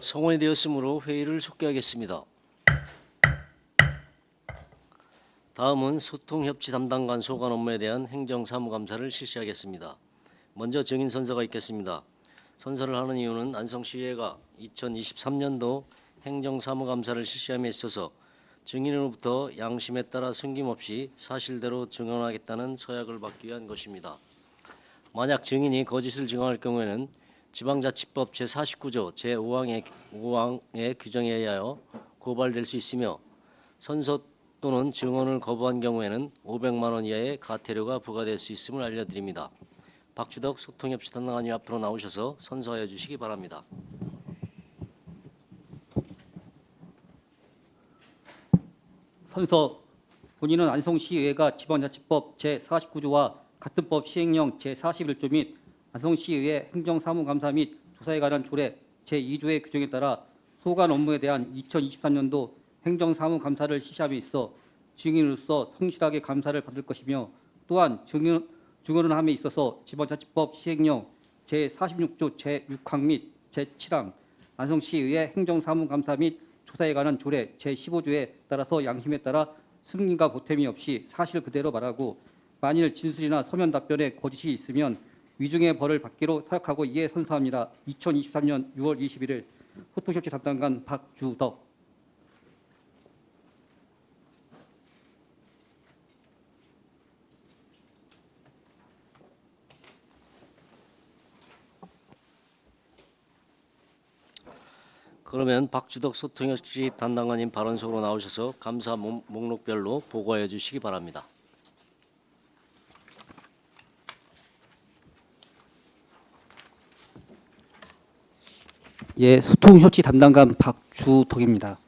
성원이 되었으므로 회의를 속개하겠습니다. 다음은 소통협치 담당관 소관 업무에 대한 행정사무감사를 실시하겠습니다. 먼저 증인 선서가 있겠습니다. 선서를 하는 이유는 안성시의회가 2023년도 행정사무감사를 실시함에 있어서 증인으로부터 양심에 따라 숨김없이 사실대로 증언하겠다는 서약을 받기 위한 것입니다. 만약 증인이 거짓을 증언할 경우에는 지방자치법 제49조 제5항의 규정에 의하여 고발될 수 있으며 선서 또는 증언을 거부한 경우에는 500만 원 이하의 과태료가 부과될 수 있음을 알려드립니다. 박주덕 소통협치 담당관님 앞으로 나오셔서 선서하여 주시기 바랍니다. 선서. 본인은 안성시의회가 지방자치법 제49조와 같은 법 시행령 제41조 및 안성시의회 행정사무감사 및 조사에 관한 조례 제2조의 규정에 따라 소관 업무에 대한 2023년도 행정사무감사를 실시함에 있어 증인으로서 성실하게 감사를 받을 것이며, 또한 증언을 함에 있어서 지방자치법 시행령 제46조 제6항 및 제7항 안성시의회 행정사무감사 및 조사에 관한 조례 제15조에 따라서 양심에 따라 승인과 보탬이 없이 사실 그대로 말하고, 만일 진술이나 서면 답변에 거짓이 있으면 위중의 벌을 받기로 서약하고 이에 선서합니다. 2023년 6월 21일 소통협치 담당관 박주덕. 그러면 박주덕 소통협치 담당관님 발언 속으로 나오셔서 감사 목록별로 보고해 주시기 바랍니다. 예, 소통협치 담당관 박주덕입니다.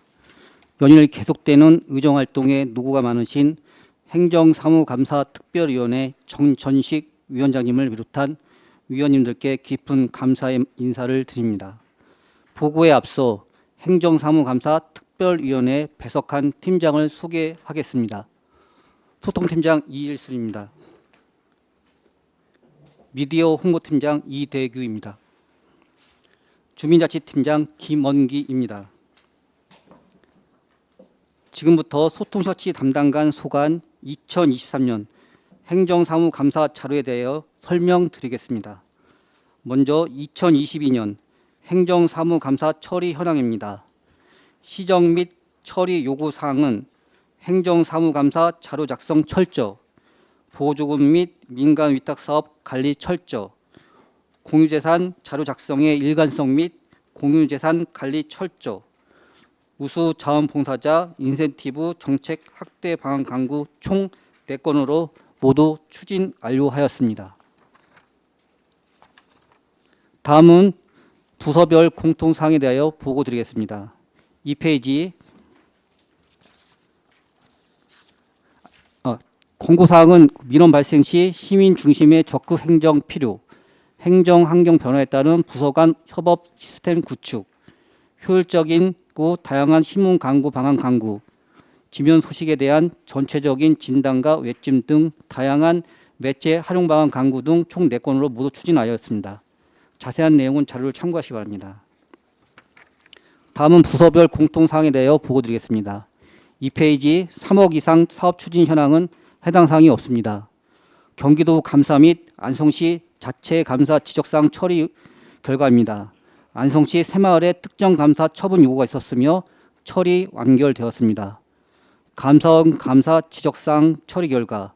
연일 계속되는 의정활동에 노고가 많으신 행정사무감사 특별위원회 정전식 위원장님을 비롯한 위원님들께 깊은 감사의 인사를 드립니다. 보고에 앞서 행정사무감사 특별위원회 배석한 팀장을 소개하겠습니다. 소통팀장 이일술입니다. 미디어 홍보팀장 이대규입니다. 주민자치팀장 김원기입니다. 지금부터 소통협치 담당관 소관 2023년 행정사무감사 자료에 대하여 설명드리겠습니다. 먼저 2022년 행정사무감사 처리 현황입니다. 시정 및 처리 요구사항은 행정사무감사 자료 작성 철저, 보조금 및 민간위탁사업 관리 철저, 공유재산 자료 작성의 일관성 및 공유재산 관리 철저, 우수 자원봉사자 인센티브 정책 확대 방안 강구 총 4건으로 모두 추진 완료하였습니다. 다음은 부서별 공통사항에 대하여 보고드리겠습니다. 2페이지 권고사항은 민원 발생 시 시민 중심의 적극 행정 필요, 행정 환경 변화에 따른 부서 간 협업 시스템 구축, 효율적이고 다양한 신문 광고 방안 강구, 지면 소식에 대한 전체적인 진단과 외침 등 다양한 매체 활용 방안 강구 등 총 4건으로 모두 추진하였습니다. 자세한 내용은 자료를 참고하시기 바랍니다. 다음은 부서별 공통사항에 대하여 보고드리겠습니다. 2페이지 3억 이상 사업 추진 현황은 해당 사항이 없습니다. 경기도 감사 및 안성시 자체 감사 지적사항 처리 결과입니다. 안성시 새마을에 특정 감사 처분 요구가 있었으며 처리 완결되었습니다. 감사원 감사 지적사항 처리 결과,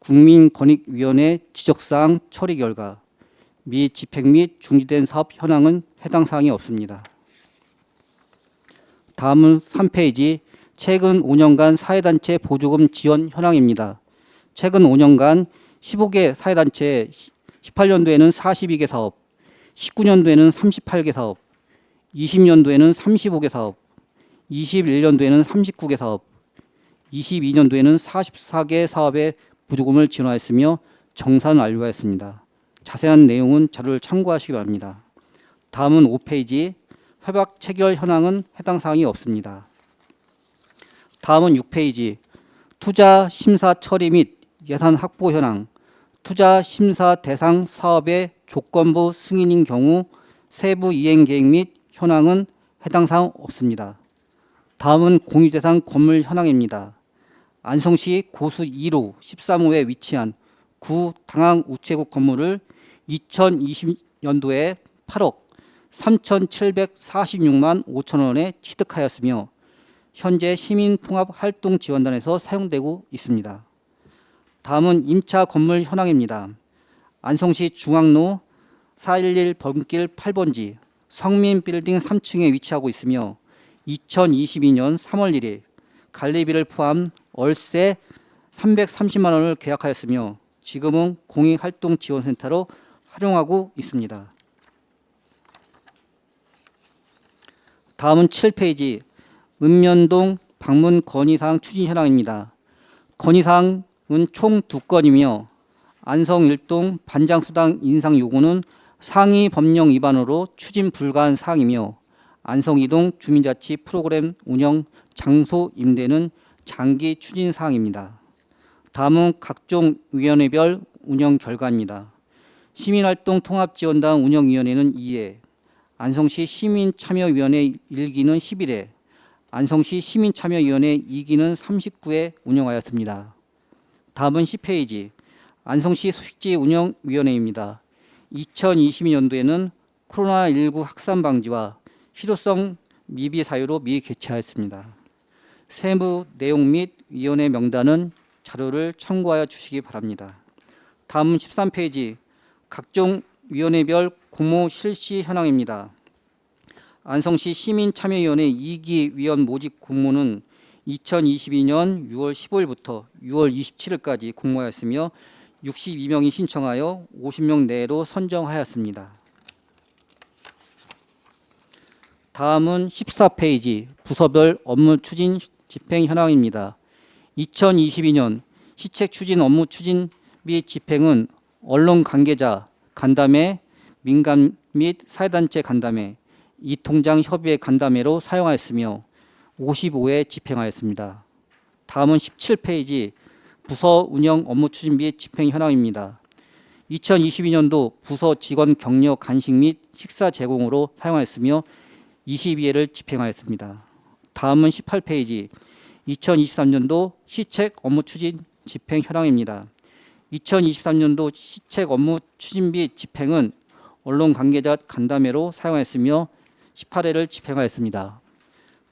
국민권익위원회 지적사항 처리 결과, 미집행 및 중지된 사업 현황은 해당 사항이 없습니다. 다음은 3페이지 최근 5년간 사회단체 보조금 지원 현황입니다. 최근 5년간 15개 사회단체 18년도에는 42개 사업, 19년도에는 38개 사업, 20년도에는 35개 사업, 21년도에는 39개 사업, 22년도에는 44개 사업에 보조금을 지원하였으며 정산 완료하였습니다. 자세한 내용은 자료를 참고하시기 바랍니다. 다음은 5페이지 협약 체결 현황은 해당 사항이 없습니다. 다음은 6페이지 투자 심사 처리 및 예산 확보 현황, 투자 심사 대상 사업의 조건부 승인인 경우 세부 이행 계획 및 현황은 해당 사항 없습니다. 다음은 공유재산 건물 현황입니다. 안성시 고수 2로 13호에 위치한 구 당항 우체국 건물을 2020년도에 8억 3,746만 5천 원에 취득하였으며 현재 시민통합활동지원단에서 사용되고 있습니다. 다음은 임차 건물 현황입니다. 안성시 중앙로 411 번길 8번지 성민빌딩 3층에 위치하고 있으며 2022년 3월 1일 관리비를 포함 월세 330만 원을 계약하였으며 지금은 공익활동지원센터로 활용하고 있습니다. 다음은 7페이지 읍면동 방문 건의사항 추진 현황입니다. 건의사항은 총 2건이며 안성 1동 반장수당 인상 요구는 상위 법령 위반으로 추진 불가한 사항이며 안성 2동 주민자치 프로그램 운영 장소 임대는 장기 추진 사항입니다. 다음은 각종 위원회별 운영 결과입니다. 시민활동 통합지원단 운영위원회는 2회, 안성시 시민참여위원회 1기는 11회, 안성시 시민참여위원회 2기는 39회 운영하였습니다. 다음은 10페이지 안성시 소식지 운영위원회입니다. 2022년도에는 코로나19 확산 방지와 실효성 미비 사유로 미개최하였습니다. 세부 내용 및 위원회 명단은 자료를 참고하여 주시기 바랍니다. 다음은 13페이지 각종 위원회별 공모 실시 현황입니다. 안성시 시민참여위원회 2기 위원 모집 공모는 2022년 6월 15일부터 6월 27일까지 공모하였으며 62명이 신청하여 50명 내로 선정하였습니다. 다음은 14페이지 부서별 업무 추진 집행 현황입니다. 2022년 시책 추진 업무 추진 및 집행은 언론 관계자 간담회, 민간 및 사회단체 간담회, 이통장 협의회 간담회로 사용하였으며 55회 집행하였습니다. 다음은 17페이지 부서 운영 업무 추진 및 집행 현황입니다. 2022년도 부서 직원 격려 간식 및 식사 제공으로 사용하였으며 22회를 집행하였습니다. 다음은 18페이지 2023년도 시책 업무 추진 집행 현황입니다. 2023년도 시책 업무 추진 및 집행은 언론 관계자 간담회로 사용하였으며 18회를 집행하였습니다.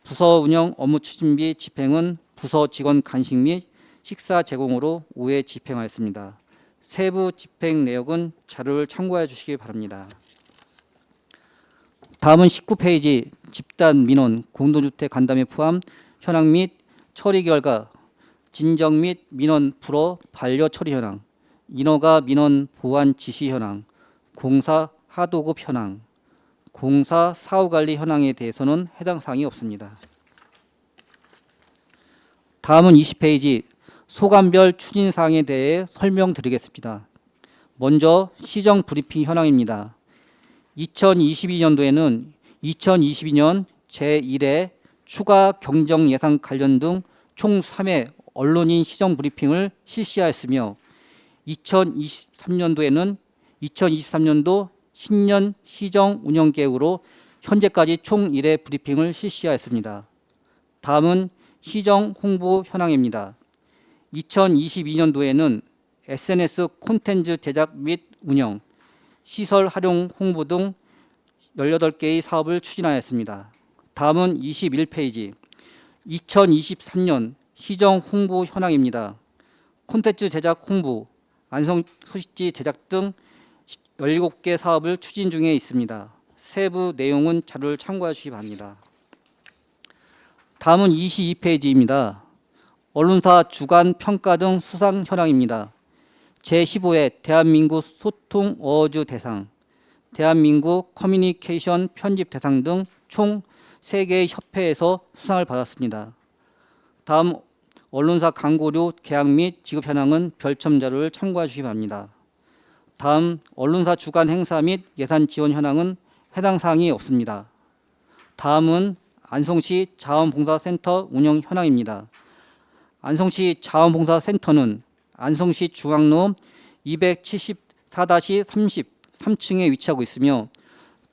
부서 운영 업무 추진 및 집행은 부서 직원 간식 및 식사 제공으로 5회 집행하였습니다. 세부 집행 내역은 자료를 참고해 주시기 바랍니다. 다음은 19페이지 집단 민원 공동주택 간담회 포함 현황 및 처리 결과, 진정 및 민원 불허 반려 처리 현황, 인허가 민원 보완 지시 현황, 공사 하도급 현황, 공사 사후관리 현황에 대해서는 해당 사항이 없습니다. 다음은 20페이지 소관별 추진 사항에 대해 설명드리겠습니다. 먼저 시정 브리핑 현황입니다. 2022년도에는 2022년 제1회 추가 경정 예산 관련 등 총 3회 언론인 시정 브리핑을 실시하였으며 2023년도에는 2023년도 신년 시정 운영 계획으로 현재까지 총 1회 브리핑을 실시하였습니다. 다음은 시정 홍보 현황입니다. 2022년도에는 SNS 콘텐츠 제작 및 운영, 시설 활용 홍보 등 18개의 사업을 추진하였습니다. 다음은 21페이지 2023년 시정 홍보 현황입니다. 콘텐츠 제작 홍보, 안성 소식지 제작 등 17개 사업을 추진 중에 있습니다. 세부 내용은 자료를 참고해 주시기 바랍니다. 다음은 22페이지입니다. 언론사 주간 평가 등 수상 현황입니다. 제15회 대한민국 소통 어워즈 대상, 대한민국 커뮤니케이션 편집 대상 등 총 3개의 협회에서 수상을 받았습니다. 다음 언론사 광고료 계약 및 지급 현황은 별첨 자료를 참고해 주시기 바랍니다. 다음 언론사 주간 행사 및 예산 지원 현황은 해당 사항이 없습니다. 다음은 안성시 자원봉사센터 운영 현황입니다. 안성시 자원봉사센터는 안성시 중앙로 274-30 3층에 위치하고 있으며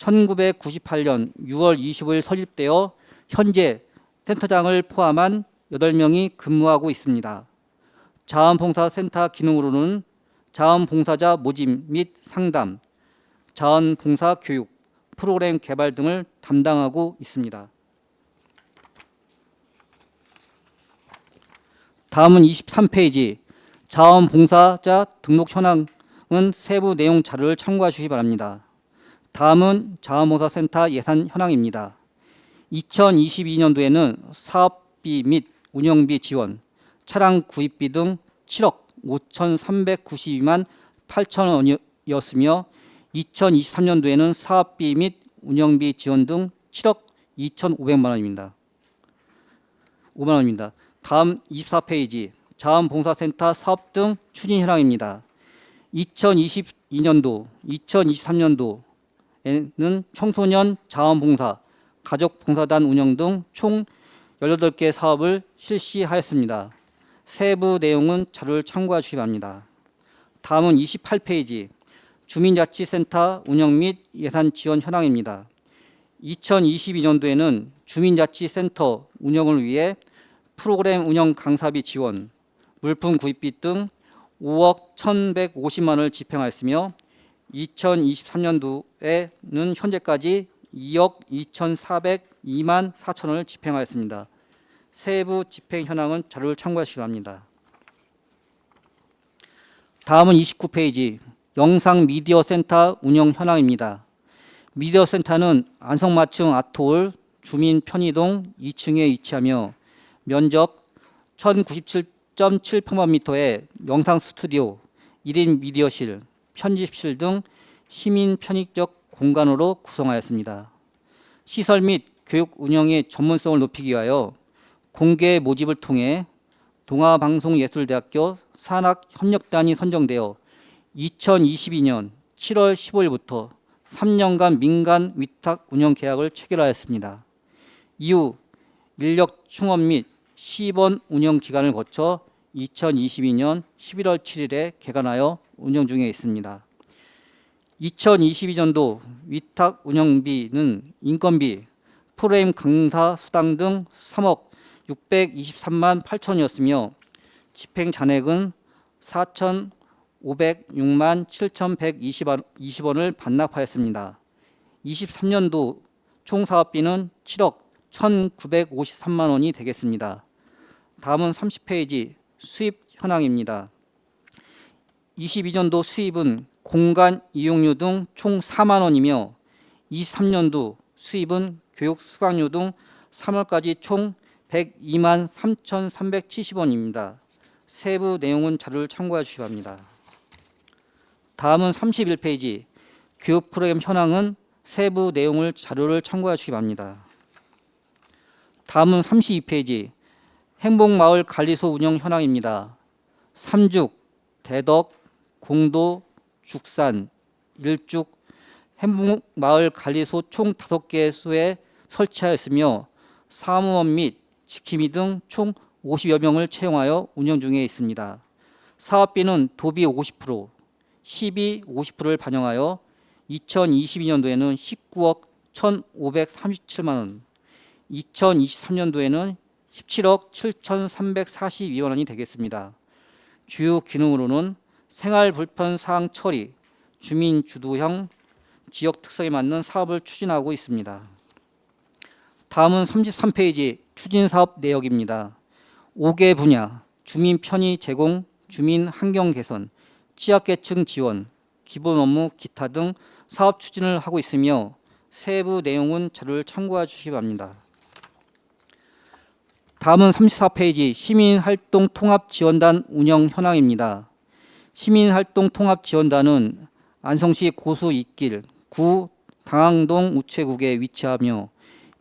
1998년 6월 25일 설립되어 현재 센터장을 포함한 8명이 근무하고 있습니다. 자원봉사센터 기능으로는 자원봉사자 모집 및 상담, 자원봉사 교육, 프로그램 개발 등을 담당하고 있습니다. 다음은 23페이지 자원봉사자 등록 현황은 세부 내용 자료를 참고해 주시기 바랍니다. 다음은 자원봉사센터 예산 현황입니다. 2022년도에는 사업비 및 운영비 지원, 차량 구입비 등 7억 5,392만 8천 원이었으며 2023년도에는 사업비 및 운영비 지원 등 7억 2,500만 원입니다. 5만 원입니다. 다음 24페이지 자원봉사센터 사업 등 추진 현황입니다. 2022년도, 2023년도에는 청소년 자원봉사, 가족봉사단 운영 등 총 18개 사업을 실시하였습니다. 세부 내용은 자료를 참고해 주시기 바랍니다. 다음은 28페이지 주민자치센터 운영 및 예산 지원 현황입니다. 2022년도에는 주민자치센터 운영을 위해 프로그램 운영 강사비 지원, 물품 구입비 등 5억 1,150만 원을 집행하였으며 2023년도에는 현재까지 2억 2,402만 4천 원을 집행하였습니다. 세부 집행 현황은 자료를 참고하시기 바랍니다. 다음은 29페이지 영상 미디어 센터 운영 현황입니다. 미디어 센터는 안성맞춤 아트홀 주민 편의동 2층에 위치하며 면적 1097.7평방미터의 영상 스튜디오, 1인 미디어실, 편집실 등 시민 편익적 공간으로 구성하였습니다. 시설 및 교육 운영의 전문성을 높이기 위하여 공개 모집을 통해 동아방송예술대학교 산학협력단이 선정되어 2022년 7월 15일부터 3년간 민간 위탁 운영 계약을 체결하였습니다. 이후 인력 충원 및 시범 운영 기간을 거쳐 2022년 11월 7일에 개관하여 운영 중에 있습니다. 2022년도 위탁 운영비는 인건비, 프로그램 강사 수당 등 3억 623만 8천이었으며 집행 잔액은 4,506만 7,120원을 반납하였습니다. 23년도 총 사업비는 7억 1,953만 원이 되겠습니다. 다음은 30페이지 수입 현황입니다. 22년도 수입은 공간 이용료 등 총 4만 원이며 23년도 수입은 교육 수강료 등 3월까지 총 102만 3,370원입니다. 세부 내용은 자료를 참고해 주시기 바랍니다. 다음은 31페이지 교육 프로그램 현황은 세부 내용을 자료를 참고해 주시기 바랍니다. 다음은 32페이지 행복마을 관리소 운영 현황입니다. 삼죽, 대덕, 공도, 죽산, 일죽 행복마을 관리소 총 5개소에 설치하였으며 사무원 및 지킴이 등 총 50여 명을 채용하여 운영 중에 있습니다. 사업비는 도비 50%, 시비 50%를 반영하여 2022년도에는 19억 1,537만 원, 2023년도에는 17억 7,342만 원이 되겠습니다. 주요 기능으로는 생활 불편 사항 처리, 주민 주도형 지역 특성에 맞는 사업을 추진하고 있습니다. 다음은 33페이지 추진 사업 내역입니다. 5개 분야, 주민 편의 제공, 주민 환경 개선, 취약계층 지원, 기본 업무 기타 등 사업 추진을 하고 있으며 세부 내용은 자료를 참고해 주시기 바랍니다. 다음은 34페이지 시민활동 통합지원단 운영 현황입니다. 시민활동 통합지원단은 안성시 고수 이길 구 당항동 우체국에 위치하며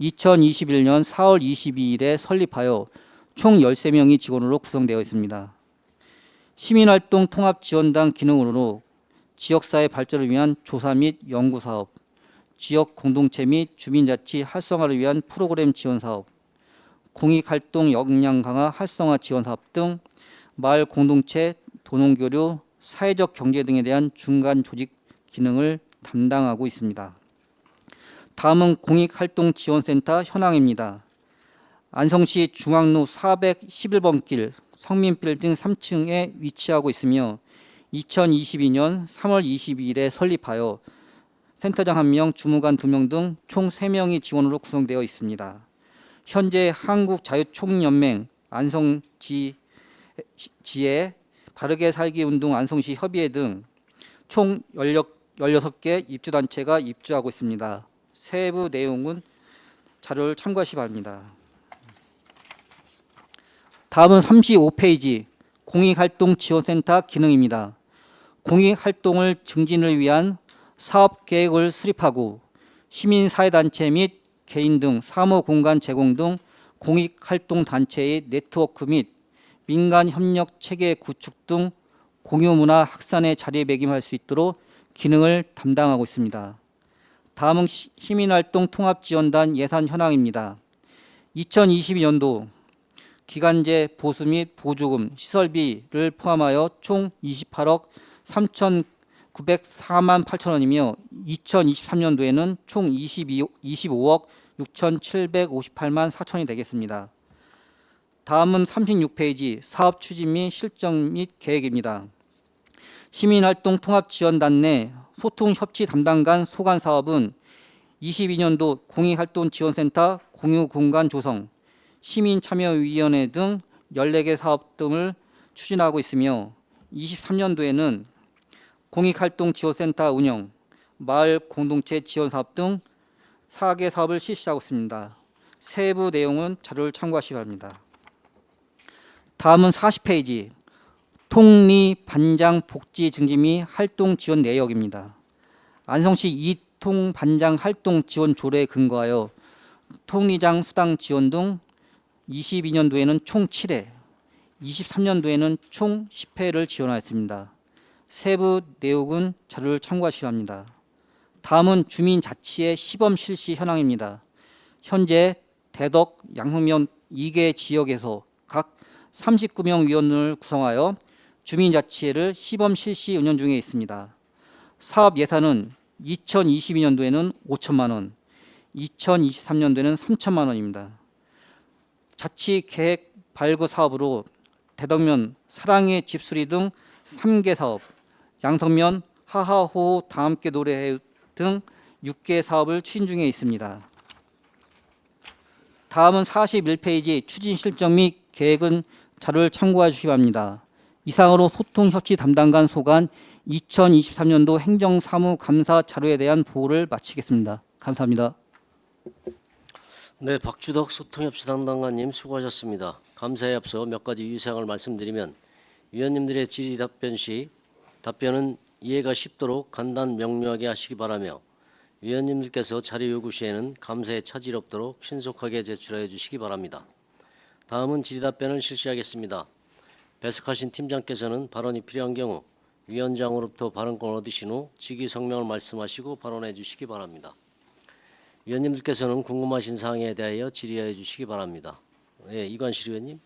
2021년 4월 22일에 설립하여 총 13명의 직원으로 구성되어 있습니다. 시민활동 통합지원단 기능으로 지역사회 발전을 위한 조사 및 연구사업, 지역 공동체 및 주민자치 활성화를 위한 프로그램 지원사업, 공익활동 역량 강화 활성화 지원사업 등 마을 공동체, 도농교류, 사회적 경제 등에 대한 중간 조직 기능을 담당하고 있습니다. 다음은 공익활동지원센터 현황입니다. 안성시 중앙로 411번 길 성민빌딩 3층에 위치하고 있으며 2022년 3월 22일에 설립하여 센터장 1명, 주무관 2명 등 총 3명이 직원으로 구성되어 있습니다. 현재 한국자유총연맹 안성지의 바르게 살기 운동 안성시 협의회 등 총 16개 입주단체가 입주하고 있습니다. 세부 내용은 자료를 참고하시기 바랍니다. 다음은 35페이지 공익활동지원센터 기능입니다. 공익활동을 증진을 위한 사업계획을 수립하고 시민사회단체 및 개인 등 사무공간 제공 등 공익활동단체의 네트워크 및 민간협력체계 구축 등 공유문화 확산에 자리매김할 수 있도록 기능을 담당하고 있습니다. 다음은 시민활동 통합지원단 예산 현황입니다. 2022년도 기간제 보수 및 보조금, 시설비를 포함하여 총 28억 3,904만 8천 원이며 2023년도에는 총 25억 6,758만 4천이 되겠습니다. 다음은 36페이지 사업 추진 및 실정 및 계획입니다. 시민활동 통합지원단 내 소통협치 담당관 소관 사업은 22년도 공익활동지원센터 공유공간 조성, 시민참여위원회 등 14개 사업 등을 추진하고 있으며 23년도에는 공익활동지원센터 운영, 마을 공동체 지원사업 등 4개 사업을 실시하고 있습니다. 세부 내용은 자료를 참고하시기 바랍니다. 다음은 40페이지 통리 반장 복지 증진 및 활동 지원 내역입니다. 안성시 이통 반장 활동 지원 조례에 근거하여 통리장 수당 지원 등 22년도에는 총 7회, 23년도에는 총 10회를 지원하였습니다. 세부 내용은 자료를 참고하시기 바랍니다. 다음은 주민자치의 시범 실시 현황입니다. 현재 대덕, 양흥면 2개 지역에서 각 39명 위원을 구성하여 주민자치회를 시범 실시 운영 중에 있습니다. 사업 예산은 2022년도에는 5천만 원, 2023년도에는 3천만 원입니다. 자치 계획 발굴 사업으로 대덕면 사랑의 집수리 등 3개 사업, 양성면 하하호호 다함께 노래해 등 6개 사업을 추진 중에 있습니다. 다음은 41페이지 추진 실정 및 계획은 자료를 참고해 주시기 바랍니다. 이상으로 소통협치 담당관 소관 2023년도 행정사무감사 자료에 대한 보고를 마치겠습니다. 감사합니다. 네, 박주덕 소통협치 담당관님 수고하셨습니다. 감사에 앞서 몇 가지 유의사항을 말씀드리면 위원님들의 질의 답변 시 답변은 이해가 쉽도록 간단 명료하게 하시기 바라며 위원님들께서 자료 요구 시에는 감사에 차질 없도록 신속하게 제출하여 주시기 바랍니다. 다음은 질의 답변을 실시하겠습니다. 배석하신 팀장께서는 발언이 필요한 경우 위원장으로부터 발언권을 얻으신 후 직위 성명을 말씀하시고 발언해 주시기 바랍니다. 위원님들께서는 궁금하신 사항에 대하여 질의해 주시기 바랍니다. 네, 이관실 의원님.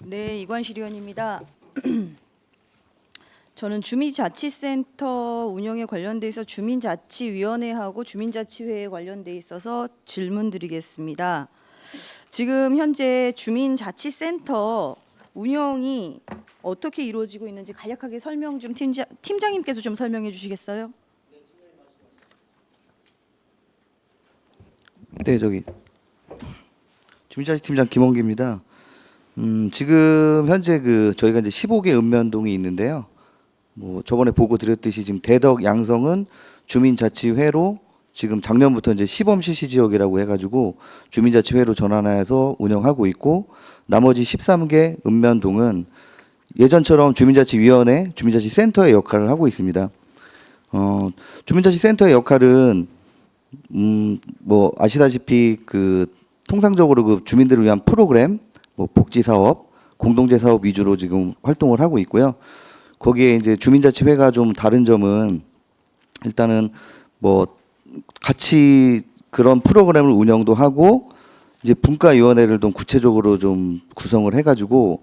네, 이관실 의원입니다. 저는 주민자치센터 운영에 관련돼 있어 주민자치위원회하고 주민자치회에 관련돼 있어서 질문드리겠습니다. 지금 현재 주민자치센터 운영이 어떻게 이루어지고 있는지 간략하게 설명 좀 팀장님께서 좀 설명해 주시겠어요? 네, 주민자치팀장 김원기입니다. 지금 현재 저희가 이제 15개 읍면동이 있는데요. 저번에 보고 드렸듯이 지금 대덕 양성은 주민자치회로 지금 작년부터 이제 시범 실시 지역이라고 해가지고 주민자치회로 전환해서 운영하고 있고, 나머지 13개 읍면동은 예전처럼 주민자치위원회, 주민자치센터의 역할을 하고 있습니다. 주민자치센터의 역할은 아시다시피 통상적으로 주민들을 위한 프로그램, 복지 사업, 공동체 사업 위주로 지금 활동을 하고 있고요. 거기에 이제 주민자치회가 좀 다른 점은 일단은 같이 그런 프로그램을 운영도 하고 이제 분과위원회를 좀 구체적으로 좀 구성을 해가지고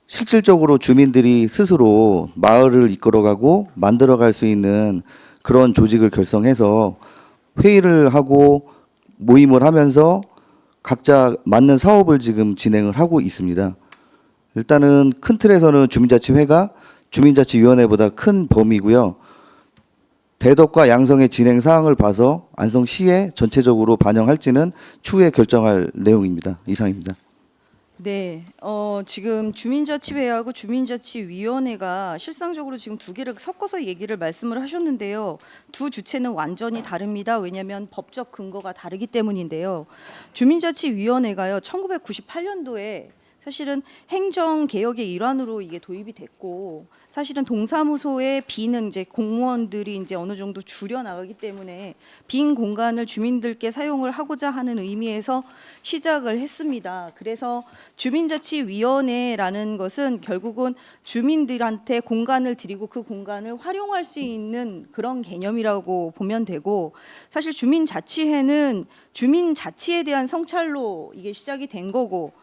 실질적으로 주민들이 스스로 마을을 이끌어가고 만들어갈 수 있는 그런 조직을 결성해서 회의를 하고 모임을 하면서 각자 맞는 사업을 지금 진행을 하고 있습니다. 일단은 큰 틀에서는 주민자치회가 주민자치위원회보다 큰 범위고요. 대덕과 양성의 진행 사항을 봐서 안성시에 전체적으로 반영할지는 추후에 결정할 내용입니다. 이상입니다. 네, 지금 주민자치회하고 주민자치위원회가 실상적으로 지금 두 개를 섞어서 얘기를 말씀을 하셨는데요. 두 주체는 완전히 다릅니다. 왜냐하면 법적 근거가 다르기 때문인데요. 주민자치위원회가요, 1998년도에 사실은 행정개혁의 일환으로 이게 도입이 됐고, 사실은 동사무소의 비는 이제 공무원들이 이제 어느 정도 줄여 나가기 때문에 빈 공간을 주민들께 사용을 하고자 하는 의미에서 시작을 했습니다. 그래서 주민자치위원회라는 것은 결국은 주민들한테 공간을 드리고 그 공간을 활용할 수 있는 그런 개념이라고 보면 되고, 사실 주민자치회는 주민자치에 대한 성찰로 이게 시작이 된 거고,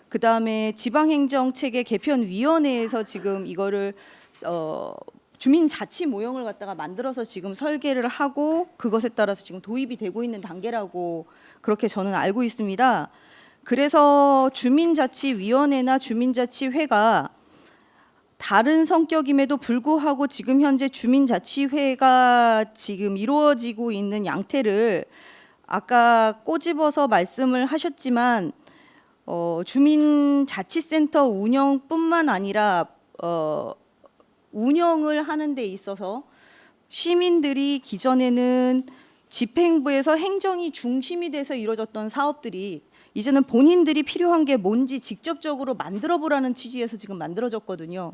그 다음에 지방행정체계 개편위원회에서 지금 이거를 주민자치 모형을 갖다가 만들어서 지금 설계를 하고 그것에 따라서 지금 도입이 되고 있는 단계라고 그렇게 저는 알고 있습니다. 그래서 주민자치위원회나 주민자치회가 다른 성격임에도 불구하고 지금 현재 주민자치회가 지금 이루어지고 있는 양태를 아까 꼬집어서 말씀을 하셨지만 주민자치센터 운영뿐만 아니라 운영을 하는 데 있어서 시민들이 기존에는 집행부에서 행정이 중심이 돼서 이루어졌던 사업들이 이제는 본인들이 필요한 게 뭔지 직접적으로 만들어 보라는 취지에서 지금 만들어졌거든요.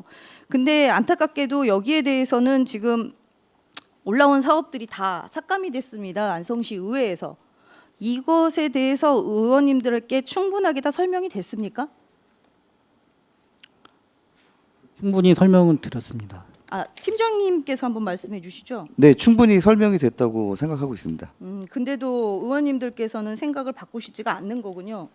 근데 안타깝게도 여기에 대해서는 지금 올라온 사업들이 다 삭감이 됐습니다. 안성시 의회에서. 이것에 대해서 의원님들께 충분하게 다 설명이 됐습니까? 충분히 설명은 드렸습니다. 팀장님께서 한번 말씀해 주시죠. 네, 충분히 설명이 됐다고 생각하고 있습니다. 근데도 의원님들께서는 생각을 바꾸시지가 않는 거군요.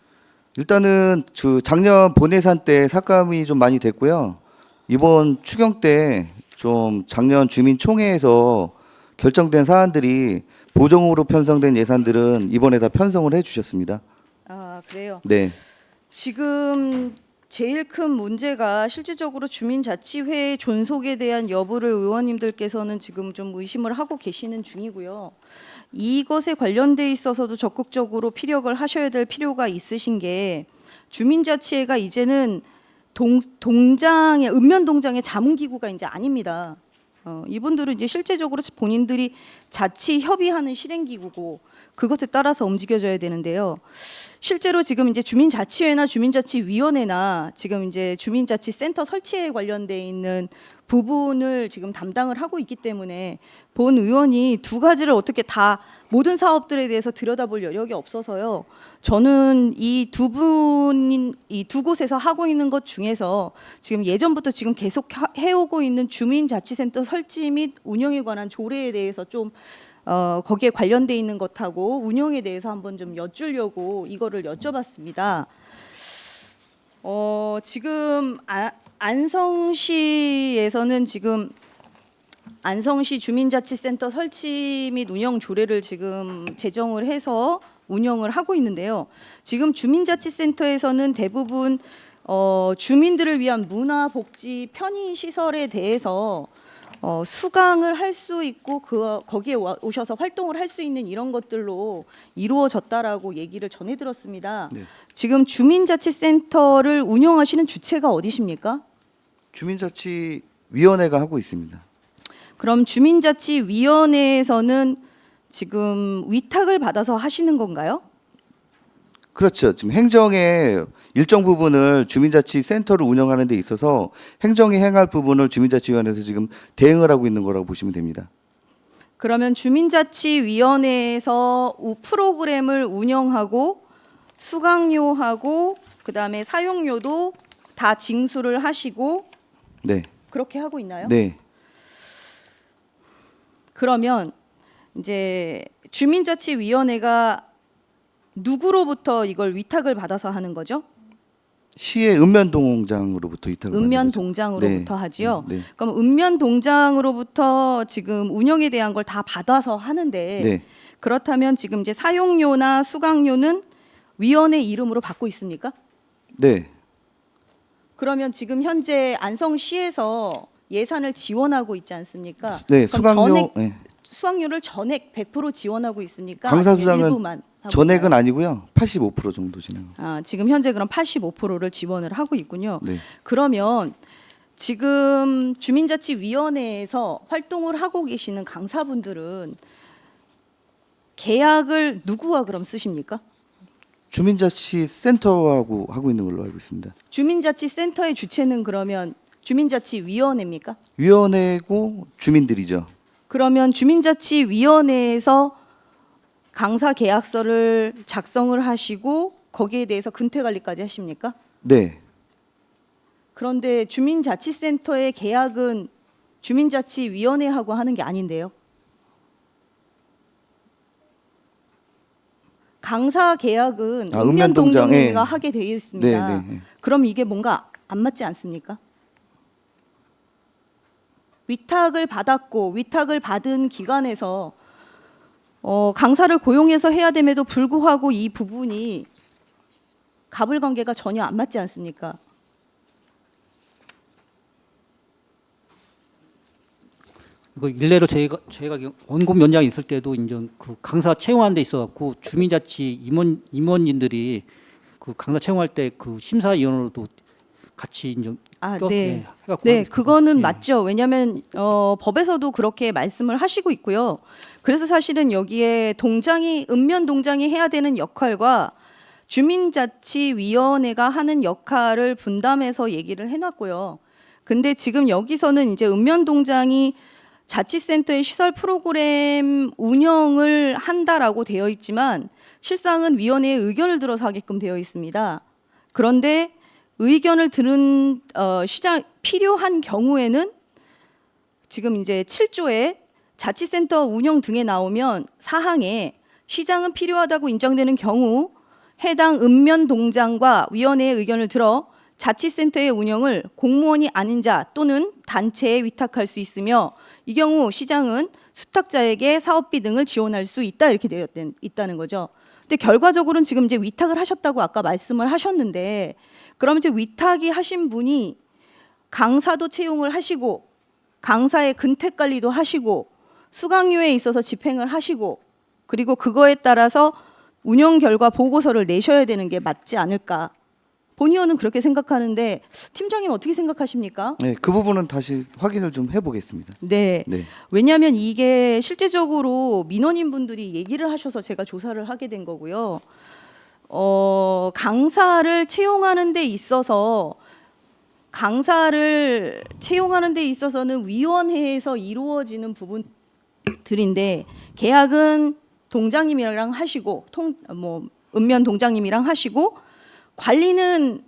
일단은 작년 본예산 때 삭감이 좀 많이 됐고요. 이번 추경 때 좀 작년 주민총회에서 결정된 사안들이 보정으로 편성된 예산들은 이번에 다 편성을 해주셨습니다. 그래요. 네, 지금 제일 큰 문제가 실질적으로 주민자치회 존속에 대한 여부를 의원님들께서는 지금 좀 의심을 하고 계시는 중이고요. 이것에 관련돼 있어서도 적극적으로 피력을 하셔야 될 필요가 있으신 게, 주민자치회가 이제는 읍면동장의 자문기구가 이제 아닙니다. 이분들은 이제 실제적으로 본인들이 자치 협의하는 실행기구고 그것에 따라서 움직여져야 되는데요. 실제로 지금 이제 주민자치회나 주민자치위원회나 지금 이제 주민자치센터 설치에 관련돼 있는 부분을 지금 담당을 하고 있기 때문에 본 의원이 두 가지를 어떻게 다 모든 사업들에 대해서 들여다볼 여력이 없어서요. 저는 이 두 곳에서 하고 있는 것 중에서 지금 예전부터 지금 계속 해오고 있는 주민자치센터 설치 및 운영에 관한 조례에 대해서 좀 거기에 관련돼 있는 것하고 운영에 대해서 한번 좀 여쭈려고 이거를 여쭤봤습니다. 지금 안성시에서는 지금 안성시 주민자치센터 설치 및 운영 조례를 지금 제정을 해서 운영을 하고 있는데요. 지금 주민자치센터에서는 대부분 주민들을 위한 문화복지 편의시설에 대해서 수강을 할 수 있고 거기에 오셔서 활동을 할 수 있는 이런 것들로 이루어졌다라고 얘기를 전해 들었습니다. 네. 지금 주민자치센터를 운영하시는 주체가 어디십니까? 주민자치위원회가 하고 있습니다. 그럼 주민자치위원회에서는 지금 위탁을 받아서 하시는 건가요? 그렇죠. 지금 행정의 일정 부분을 주민자치센터를 운영하는 데 있어서 행정이 행할 부분을 주민자치위원회에서 지금 대응을 하고 있는 거라고 보시면 됩니다. 그러면 주민자치위원회에서 프로그램을 운영하고 수강료하고 그다음에 사용료도 다 징수를 하시고 네, 그렇게 하고 있나요? 네. 그러면 이제 주민자치위원회가 누구로부터 이걸 위탁을 받아서 하는 거죠? 시의 읍면동장으로부터 위탁을 받는 읍면 거죠. 동장으로부터 네. 하지요. 네. 그럼 읍면 동장으로부터 지금 운영에 대한 걸 다 받아서 하는데 네. 그렇다면 지금 이제 사용료나 수강료는 위원회 이름으로 받고 있습니까? 네. 그러면 지금 현재 안성시에서 예산을 지원하고 있지 않습니까? 네. 그럼 수강료 전액 네. 수강료를 전액 100% 지원하고 있습니까? 강사수당은 아니면 일부만 하고 전액은 있나요? 아니고요. 85% 정도 진행. 지금 현재 그럼 85%를 지원을 하고 있군요. 네. 그러면 지금 주민자치위원회에서 활동을 하고 계시는 강사분들은 계약을 누구와 그럼 쓰십니까? 주민자치센터하고 하고 있는 걸로 알고 있습니다. 주민자치센터의 주체는 그러면 주민자치위원회입니까? 위원회고 주민들이죠. 그러면 주민자치위원회에서 강사 계약서를 작성을 하시고 거기에 대해서 근태 관리까지 하십니까? 네. 그런데 주민자치센터의 계약은 주민자치위원회하고 하는 게 아닌데요. 강사 계약은 읍면동장, 읍면동정위가 예. 하게 되어 있습니다. 네, 네. 그럼 이게 뭔가 안 맞지 않습니까? 위탁을 받았고 위탁을 받은 기관에서 강사를 고용해서 해야 됨에도 불구하고 이 부분이 가불관계가 전혀 안 맞지 않습니까? 이거 일례로 저희가 원고 면장이 있을 때도 이제 그 강사 채용하는 데 있어 갖고 주민자치 임원님들이 그 강사 채용할 때 그 심사위원으로도 같이 이제 네. 해갖고 네, 하겠습니다. 그거는 예. 맞죠. 왜냐하면 법에서도 그렇게 말씀을 하시고 있고요. 그래서 사실은 여기에 읍면 동장이 해야 되는 역할과 주민자치위원회가 하는 역할을 분담해서 얘기를 해놨고요. 근데 지금 여기서는 이제 읍면 동장이 자치센터의 시설 프로그램 운영을 한다라고 되어 있지만 실상은 위원회의 의견을 들어서 하게끔 되어 있습니다. 그런데 의견을 들은 시장 필요한 경우에는 지금 이제 7조에 자치센터 운영 등에 나오면 사항에 시장은 필요하다고 인정되는 경우 해당 읍면 동장과 위원회의 의견을 들어 자치센터의 운영을 공무원이 아닌 자 또는 단체에 위탁할 수 있으며 이 경우 시장은 수탁자에게 사업비 등을 지원할 수 있다 이렇게 되어 있다는 거죠. 근데 결과적으로는 지금 이제 위탁을 하셨다고 아까 말씀을 하셨는데 그럼 이제 위탁이 하신 분이 강사도 채용을 하시고 강사의 근태 관리도 하시고 수강료에 있어서 집행을 하시고 그리고 그거에 따라서 운영 결과 보고서를 내셔야 되는 게 맞지 않을까. 본의원은 그렇게 생각하는데 팀장님 어떻게 생각하십니까? 네, 그 부분은 다시 확인을 좀 해보겠습니다. 네. 네. 왜냐하면 이게 실제적으로 민원인 분들이 얘기를 하셔서 제가 조사를 하게 된 거고요. 강사를 채용하는 데 있어서 강사를 채용하는 데 있어서는 위원회에서 이루어지는 부분들인데 계약은 동장님이랑 하시고 읍면 동장님이랑 하시고 관리는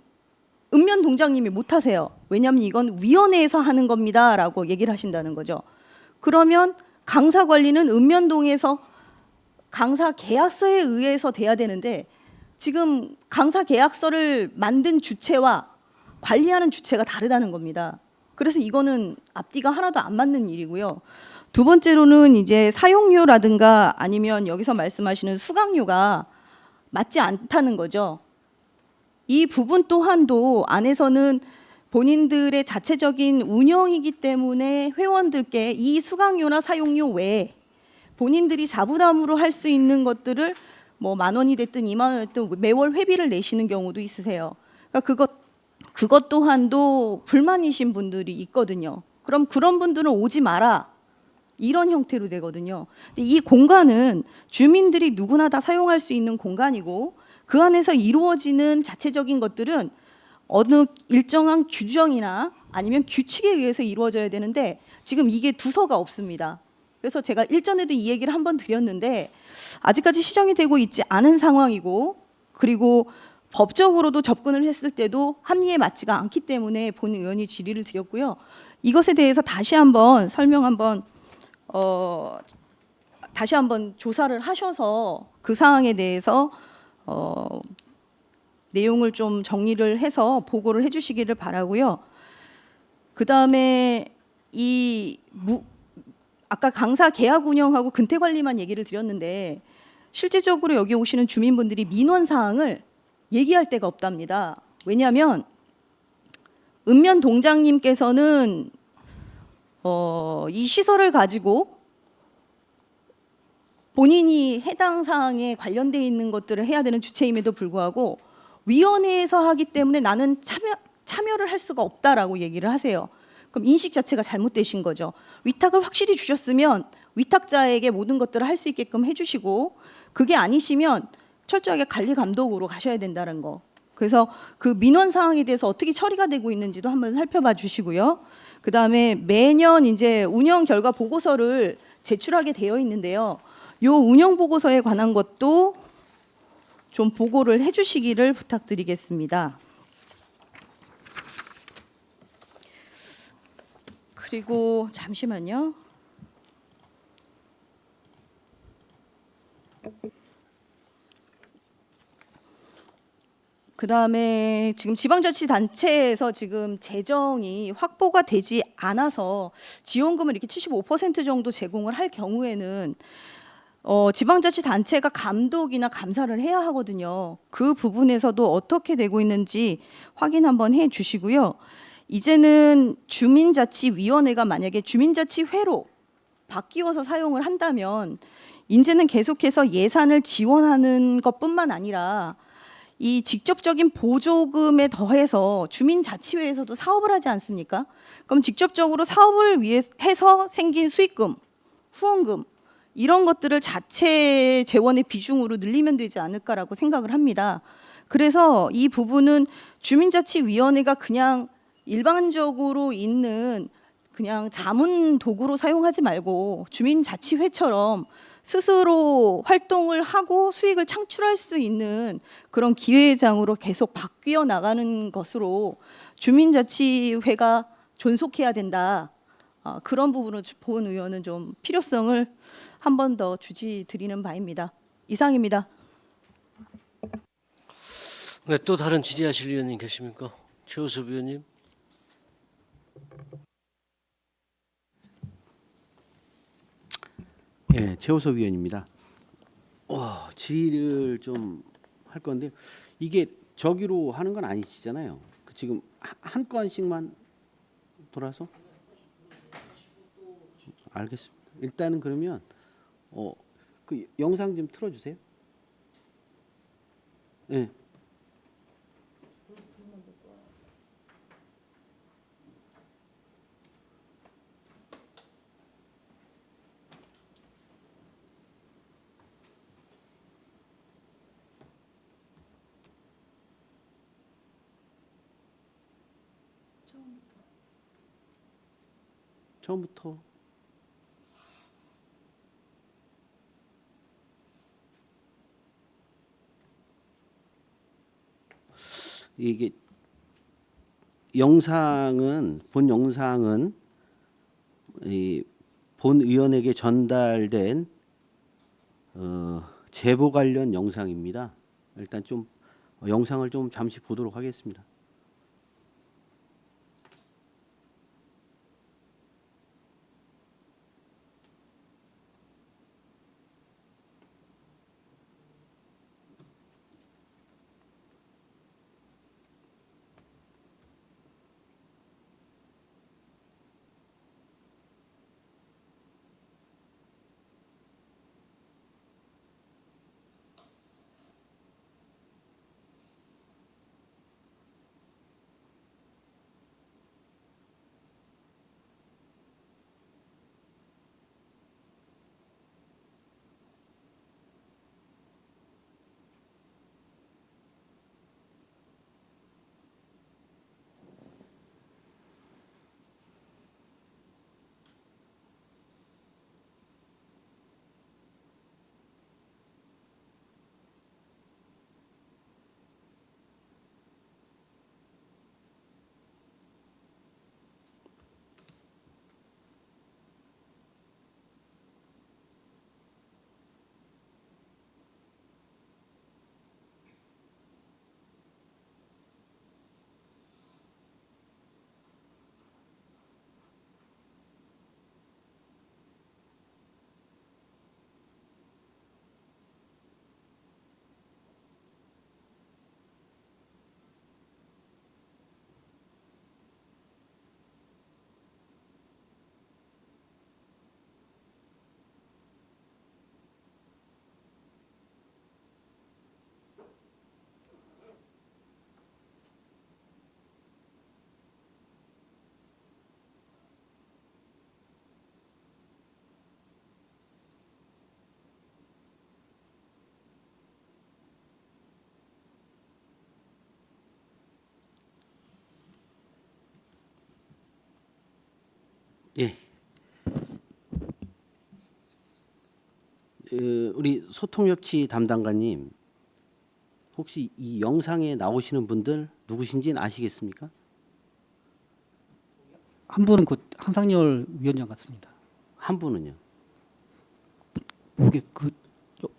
읍면 동장님이 못 하세요. 왜냐하면 이건 위원회에서 하는 겁니다라고 얘기를 하신다는 거죠. 그러면 강사 관리는 읍면동에서 강사 계약서에 의해서 돼야 되는데 지금 강사 계약서를 만든 주체와 관리하는 주체가 다르다는 겁니다. 그래서 이거는 앞뒤가 하나도 안 맞는 일이고요. 두 번째로는 이제 사용료라든가 아니면 여기서 말씀하시는 수강료가 맞지 않다는 거죠. 이 부분 또한도 안에서는 본인들의 자체적인 운영이기 때문에 회원들께 이 수강료나 사용료 외에 본인들이 자부담으로 할 수 있는 것들을 뭐 10,000원이 됐든 20,000원 됐든 매월 회비를 내시는 경우도 있으세요. 그러니까 그것 또한도 불만이신 분들이 있거든요. 그럼 그런 분들은 오지 마라. 이런 형태로 되거든요. 근데 이 공간은 주민들이 누구나 다 사용할 수 있는 공간이고 그 안에서 이루어지는 자체적인 것들은 어느 일정한 규정이나 아니면 규칙에 의해서 이루어져야 되는데 지금 이게 두서가 없습니다. 그래서 제가 일전에도 이 얘기를 한번 드렸는데 아직까지 시정이 되고 있지 않은 상황이고 그리고 법적으로도 접근을 했을 때도 합리에 맞지가 않기 때문에 본 의원이 질의를 드렸고요. 이것에 대해서 다시 한번 다시 한번 조사를 하셔서 그 사항에 대해서 내용을 좀 정리를 해서 보고를 해주시기를 바라고요. 그 다음에 아까 강사 계약 운영하고 근태 관리만 얘기를 드렸는데 실제적으로 여기 오시는 주민분들이 민원 사항을 얘기할 데가 없답니다. 왜냐하면 읍면 동장님께서는 이 시설을 가지고 본인이 해당 사항에 관련돼 있는 것들을 해야 되는 주체임에도 불구하고 위원회에서 하기 때문에 나는 참여를 할 수가 없다라고 얘기를 하세요. 그럼 인식 자체가 잘못되신 거죠. 위탁을 확실히 주셨으면 위탁자에게 모든 것들을 할 수 있게끔 해주시고 그게 아니시면 철저하게 관리 감독으로 가셔야 된다는 거. 그래서 그 민원 사항에 대해서 어떻게 처리가 되고 있는지도 한번 살펴봐 주시고요. 그 다음에 매년 이제 운영 결과 보고서를 제출하게 되어 있는데요. 요 운영 보고서에 관한 것도 좀 보고를 해주시기를 부탁드리겠습니다. 그리고 잠시만요. 그 다음에 지금 지방자치단체에서 지금 재정이 확보가 되지 않아서 지원금을 이렇게 75% 정도 제공을 할 경우에는 지방자치단체가 감독이나 감사를 해야 하거든요. 그 부분에서도 어떻게 되고 있는지 확인 한번 해 주시고요. 이제는 주민자치위원회가 만약에 주민자치회로 바뀌어서 사용을 한다면 이제는 계속해서 예산을 지원하는 것뿐만 아니라 이 직접적인 보조금에 더해서 주민자치회에서도 사업을 하지 않습니까? 그럼 직접적으로 사업을 위해 해서 생긴 수익금, 후원금 이런 것들을 자체 재원의 비중으로 늘리면 되지 않을까라고 생각을 합니다. 그래서 이 부분은 주민자치위원회가 그냥 일반적으로 있는 그냥 자문 도구로 사용하지 말고 주민자치회처럼 스스로 활동을 하고 수익을 창출할 수 있는 그런 기회장으로 계속 바뀌어 나가는 것으로 주민자치회가 존속해야 된다. 그런 부분을 본 의원은 좀 필요성을 한 번 더 주지 드리는 바입니다. 이상입니다. 네, 또 다른 질의하실 위원님 계십니까? 최우섭 위원님. 예, 최호섭 위원입니다. 질의를 좀 할 건데 이게 저기로 하는 건 아니시잖아요. 지금 한 건씩만 돌아서 알겠습니다. 일단은 그러면 그 영상 좀 틀어주세요. 예. 처음부터. 이게 본 영상은 이 본 의원에게 전달된 제보 관련 영상입니다. 일단 좀 영상을 좀 잠시 보도록 하겠습니다. 예. 우리 소통협치 담당관님, 혹시 이 영상에 나오시는 분들 누구신지는 아시겠습니까? 한 분은 그 한상열 위원장 같습니다. 한 분은요. 그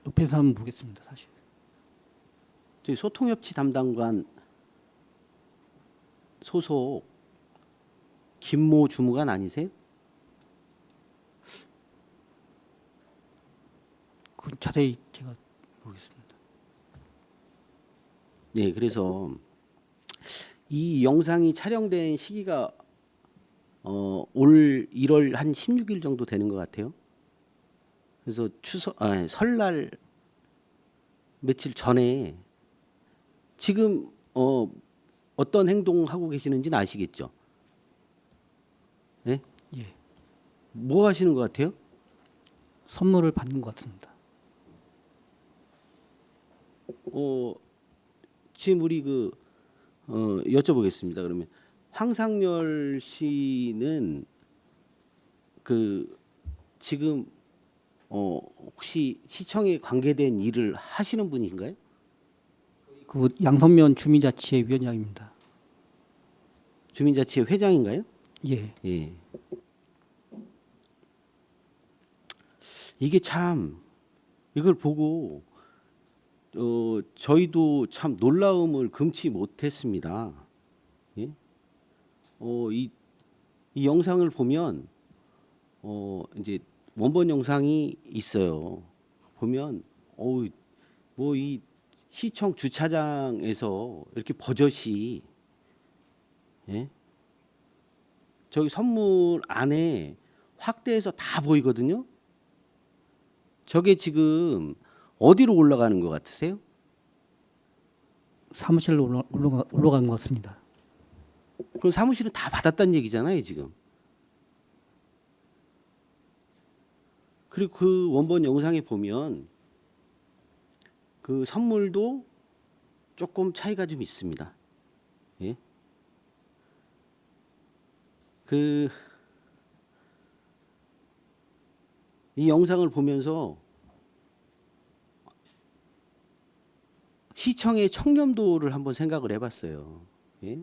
옆에 사람은 모르겠습니다, 사실. 저희 소통협치 담당관 소속 김모 주무관 아니세요? 그 자세히 제가 모르겠습니다. 네, 그래서 이 영상이 촬영된 시기가 올 1월 한 16일 정도 되는 것 같아요. 그래서 설날 며칠 전에 지금 어떤 행동하고 계시는지는 아시겠죠? 네? 예. 뭐 하시는 것 같아요? 선물을 받는 것 같습니다. 지금 우리 여쭤보겠습니다. 그러면 황상열 씨는 지금 혹시 시청에 관계된 일을 하시는 분인가요? 그 양선면 주민자치회 위원장입니다. 주민자치회 회장인가요? 예. 예. 이게 참 이걸 보고 저희도 참 놀라움을 금치 못했습니다. 예? 이 영상을 보면 이제 원본 영상이 있어요. 보면 뭐 이 시청 주차장에서 이렇게 버젓이 예? 저기 선물 안에 확대해서 다 보이거든요. 저게 지금 어디로 올라가는 것 같으세요? 사무실로 올라간 것 같습니다. 그럼 사무실은 다 받았다는 얘기잖아요, 지금. 그리고 그 원본 영상에 보면 그 선물도 조금 차이가 좀 있습니다. 예? 이 영상을 보면서 시청의 청렴도를 한번 생각을 해봤어요. 예?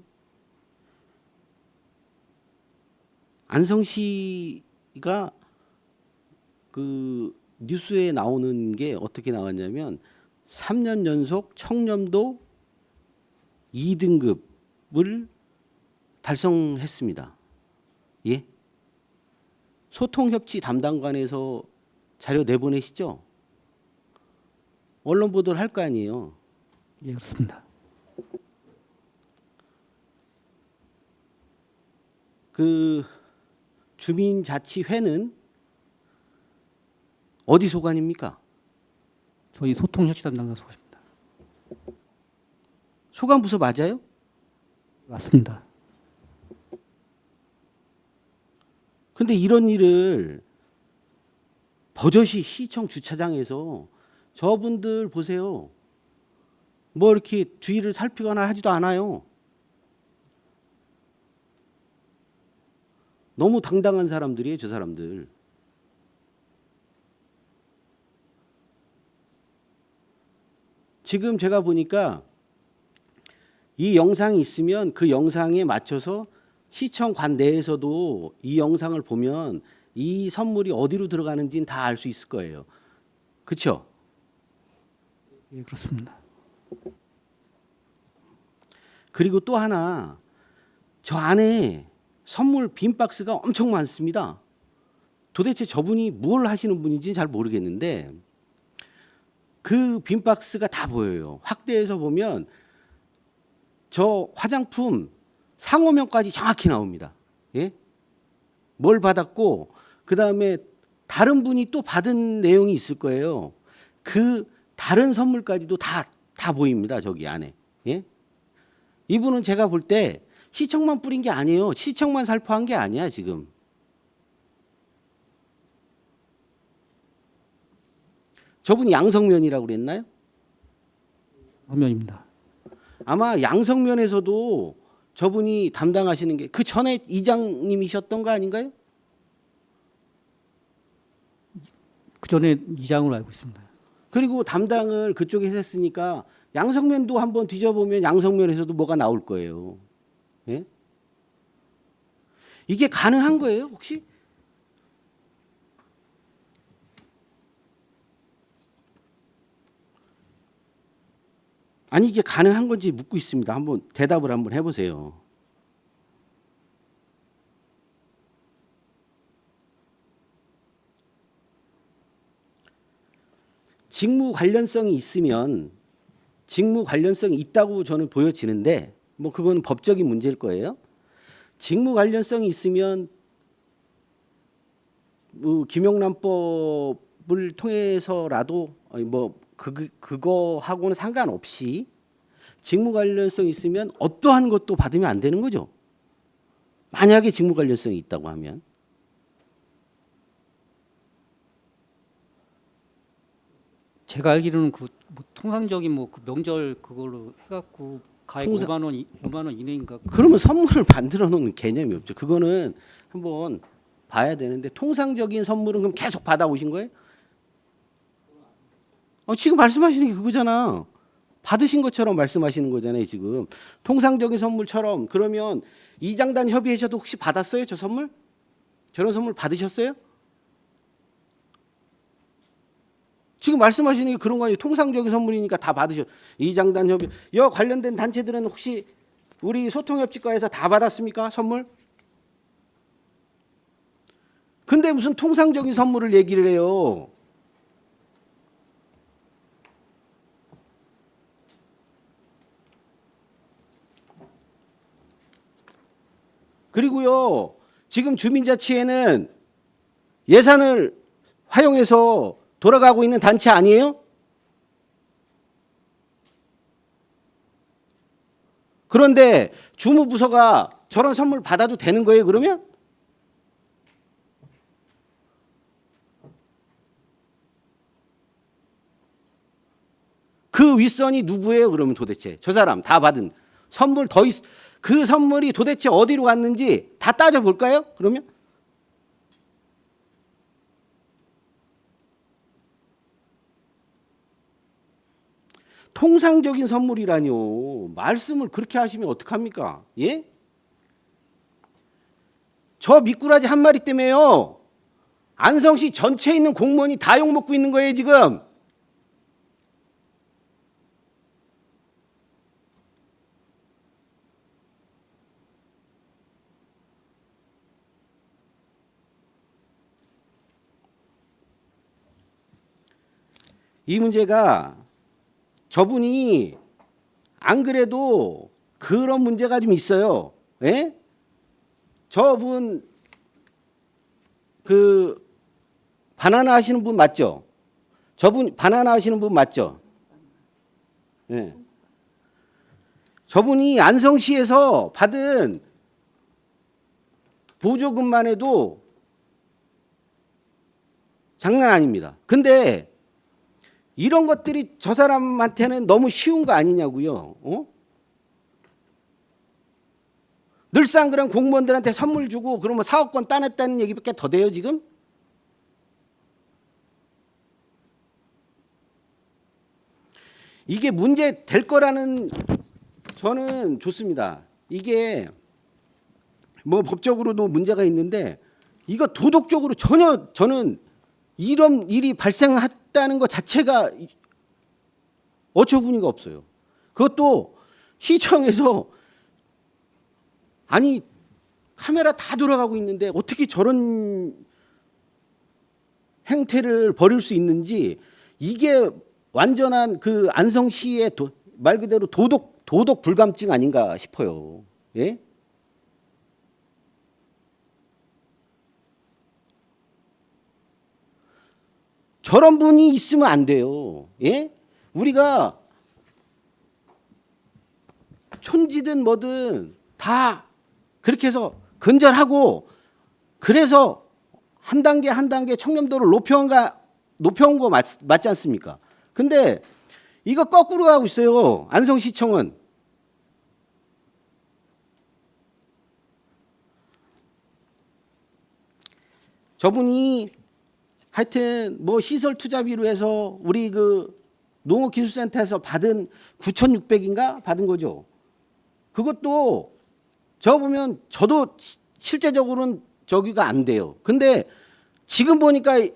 안성시가 그 뉴스에 나오는 게 어떻게 나왔냐면 3년 연속 청렴도 2등급을 달성했습니다. 예? 소통협치 담당관에서 자료 내보내시죠? 언론 보도를 할 거 아니에요. 예, 그렇습니다. 그 주민자치회는 어디 소관입니까? 저희 소통협치 담당관 소입니다. 소관부서 맞아요? 맞습니다. 근데 이런 일을 버젓이 시청 주차장에서 저분들 보세요. 뭐 이렇게 주의를 살피거나 하지도 않아요. 너무 당당한 사람들이에요, 저 사람들. 지금 제가 보니까 이 영상이 있으면 그 영상에 맞춰서 시청 관 내에서도 이 영상을 보면 이 선물이 어디로 들어가는지는 다 알 수 있을 거예요. 그렇죠? 예, 그렇습니다. 그리고 또 하나, 저 안에 선물 빈 박스가 엄청 많습니다. 도대체 저분이 뭘 하시는 분인지 잘 모르겠는데 그 빈 박스가 다 보여요. 확대해서 보면 저 화장품 상호명까지 정확히 나옵니다. 예? 뭘 받았고 그 다음에 다른 분이 또 받은 내용이 있을 거예요. 그 다른 선물까지도 다 보입니다. 저기 안에. 예? 이분은 제가 볼 때 시청만 뿌린 게 아니에요. 시청만 살포한 게 아니야 지금. 저분이 양성면이라고 그랬나요? 화면입니다. 아마 양성면에서도 저분이 담당하시는 게 그 전에 이장님이셨던 거 아닌가요? 기존의 이장으로 알고 있습니다. 그리고 담당을 그쪽에서 했으니까 양성면도 한번 뒤져보면 양성면에서도 뭐가 나올 거예요. 예? 이게 가능한 거예요, 혹시? 아니 이게 가능한 건지 묻고 있습니다. 한번 대답을 한번 해보세요. 직무 관련성이 있으면 직무 관련성이 있다고 저는 보여지는데 뭐 그건 법적인 문제일 거예요. 직무 관련성이 있으면 뭐 김영란법을 통해서라도 그거하고는 상관없이 직무 관련성이 있으면 어떠한 것도 받으면 안 되는 거죠. 만약에 직무 관련성이 있다고 하면. 제가 알기로는 뭐 통상적인 그 명절 그걸로 해갖고 가액 5만 원 이내인가. 그러면 선물을 만들어 놓는 개념이 없죠. 그거는 한번 봐야 되는데 통상적인 선물은 그럼 계속 받아오신 거예요? 지금 말씀하시는 게 그거잖아. 받으신 것처럼 말씀하시는 거잖아요. 지금 통상적인 선물처럼. 그러면 이장단 협의회에서도 혹시 받았어요? 저 선물? 저런 선물 받으셨어요? 지금 말씀하시는 게 그런 거 아니에요. 통상적인 선물이니까 다 받으셨. 이장단 협의 여 관련된 단체들은 혹시 우리 소통협직과에서 다 받았습니까? 선물? 근데 무슨 통상적인 선물을 얘기를 해요. 그리고요, 지금 주민자치회는 예산을 활용해서 돌아가고 있는 단체 아니에요? 그런데 주무부서가 저런 선물 받아도 되는 거예요, 그러면? 그 윗선이 누구예요, 그러면 도대체? 저 사람 다 받은 선물 그 선물이 도대체 어디로 갔는지 다 따져볼까요, 그러면? 통상적인 선물이라뇨. 말씀을 그렇게 하시면 어떡합니까? 예? 저 미꾸라지 한 마리 때문에요. 안성시 전체에 있는 공무원이 다 욕먹고 있는 거예요, 지금. 이 문제가 저분이 안 그래도 그런 문제가 좀 있어요. 예? 저분 그 바나나 하시는 분 맞죠? 저분 바나나 하시는 분 맞죠? 예. 저분이 안성시에서 받은 보조금만 해도 장난 아닙니다. 근데 이런 것들이 저 사람한테는 너무 쉬운 거 아니냐고요. 늘상 그런 공무원들한테 선물 주고 그러면 사업권 따냈다는 얘기밖에 더 돼요, 지금? 이게 문제 될 거라는 저는 좋습니다. 이게 뭐 법적으로도 문제가 있는데 이거 도덕적으로 전혀 저는 이런 일이 발생했다는 것 자체가 어처구니가 없어요. 그것도 시청에서 아니 카메라 다 돌아가고 있는데 어떻게 저런 행태를 벌일 수 있는지 이게 완전한 그 안성시의 말 그대로 도덕 불감증 아닌가 싶어요. 예? 저런 분이 있으면 안 돼요. 예? 우리가 촌지든 뭐든 다 그렇게 해서 근절하고 그래서 한 단계 한 단계 청렴도를 높여온 거 맞지 않습니까? 근데 이거 거꾸로 가고 있어요. 안성시청은. 저분이 하여튼 뭐 시설 투자비로 해서 우리 그 농업기술센터에서 받은 9,600인가 받은 거죠. 그것도 저 보면 저도 실제적으로는 저기가 안 돼요. 근데 지금 보니까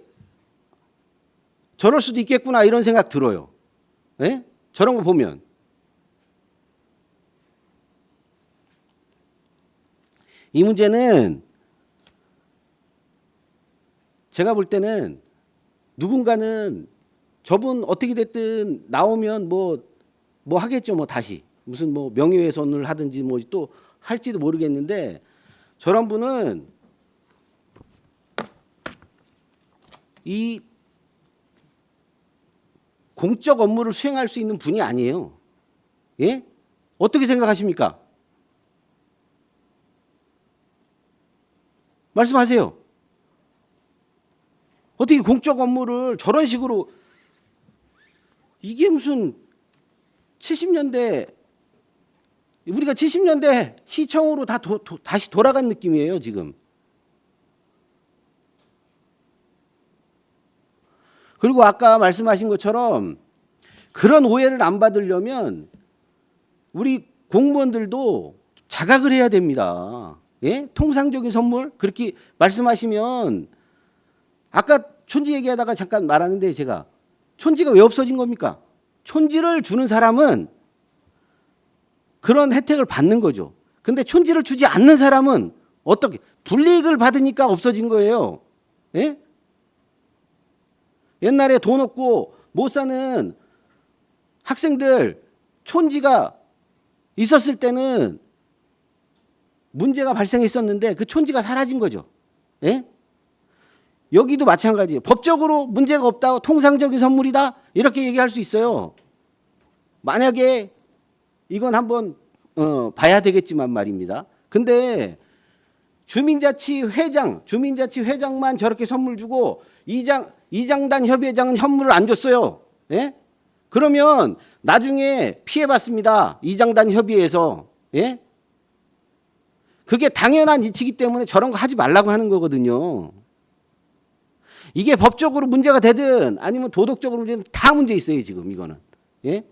저럴 수도 있겠구나 이런 생각 들어요. 예? 저런 거 보면. 이 문제는 제가 볼 때는 누군가는 저분 어떻게 됐든 나오면 뭐 하겠죠. 뭐 다시 무슨 뭐 명예훼손을 하든지 뭐 또 할지도 모르겠는데 저런 분은 이 공적 업무를 수행할 수 있는 분이 아니에요. 예? 어떻게 생각하십니까? 말씀하세요. 어떻게 공적 업무를 저런 식으로 이게 무슨 70년대 우리가 70년대 시청으로 다시 돌아간 느낌이에요, 지금. 그리고 아까 말씀하신 것처럼 그런 오해를 안 받으려면 우리 공무원들도 자각을 해야 됩니다. 예? 통상적인 선물 그렇게 말씀하시면 아까 촌지 얘기하다가 잠깐 말하는데 제가 촌지가 왜 없어진 겁니까? 촌지를 주는 사람은 그런 혜택을 받는 거죠. 근데 촌지를 주지 않는 사람은 어떻게 불이익을 받으니까 없어진 거예요. 예? 옛날에 돈 없고 못 사는 학생들 촌지가 있었을 때는 문제가 발생했었는데 그 촌지가 사라진 거죠. 예? 여기도 마찬가지예요. 법적으로 문제가 없다, 통상적인 선물이다 이렇게 얘기할 수 있어요. 만약에 이건 한번 봐야 되겠지만 말입니다. 근데 주민자치회장만 저렇게 선물 주고 이장단 협의회장은 선물을 안 줬어요. 예? 그러면 나중에 피해봤습니다. 이장단 협의회에서. 예? 그게 당연한 이치기 때문에 저런 거 하지 말라고 하는 거거든요. 이게 법적으로 문제가 되든 아니면 도덕적으로 문제는 다 문제 있어요, 지금 이거는. 예?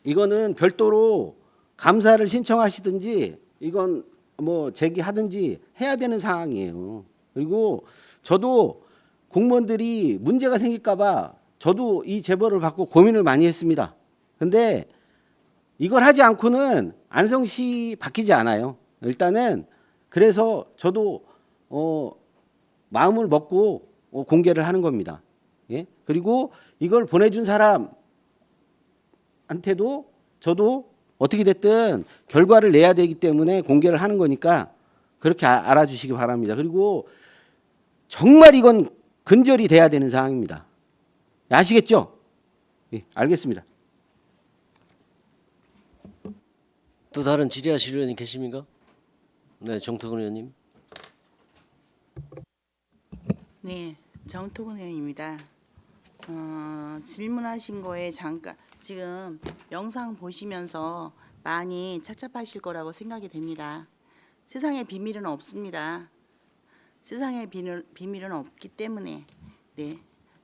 이거는 별도로 감사를 신청하시든지 이건 뭐 제기하든지 해야 되는 사항이에요. 그리고 저도 공무원들이 문제가 생길까 봐 저도 이 제보를 받고 고민을 많이 했습니다. 근데 이걸 하지 않고는 안성시 바뀌지 않아요. 일단은 그래서 저도 마음을 먹고 공개를 하는 겁니다. 예? 그리고 이걸 보내준 사람한테도 저도 어떻게 됐든 결과를 내야 되기 때문에 공개를 하는 거니까 그렇게 알아주시기 바랍니다. 그리고 정말 이건 근절이 돼야 되는 사항입니다. 아시겠죠? 예, 알겠습니다. 또 다른 질의하실 의원님 계십니까? 네, 정태근 의원님. 네, 정토근 의원입니다. 질문하신 거에 잠깐 지금 영상 보시면서 많이 착잡하실 거라고 생각이 됩니다. 세상에 비밀은 없습니다. 세상에 비밀은 없기 때문에 네,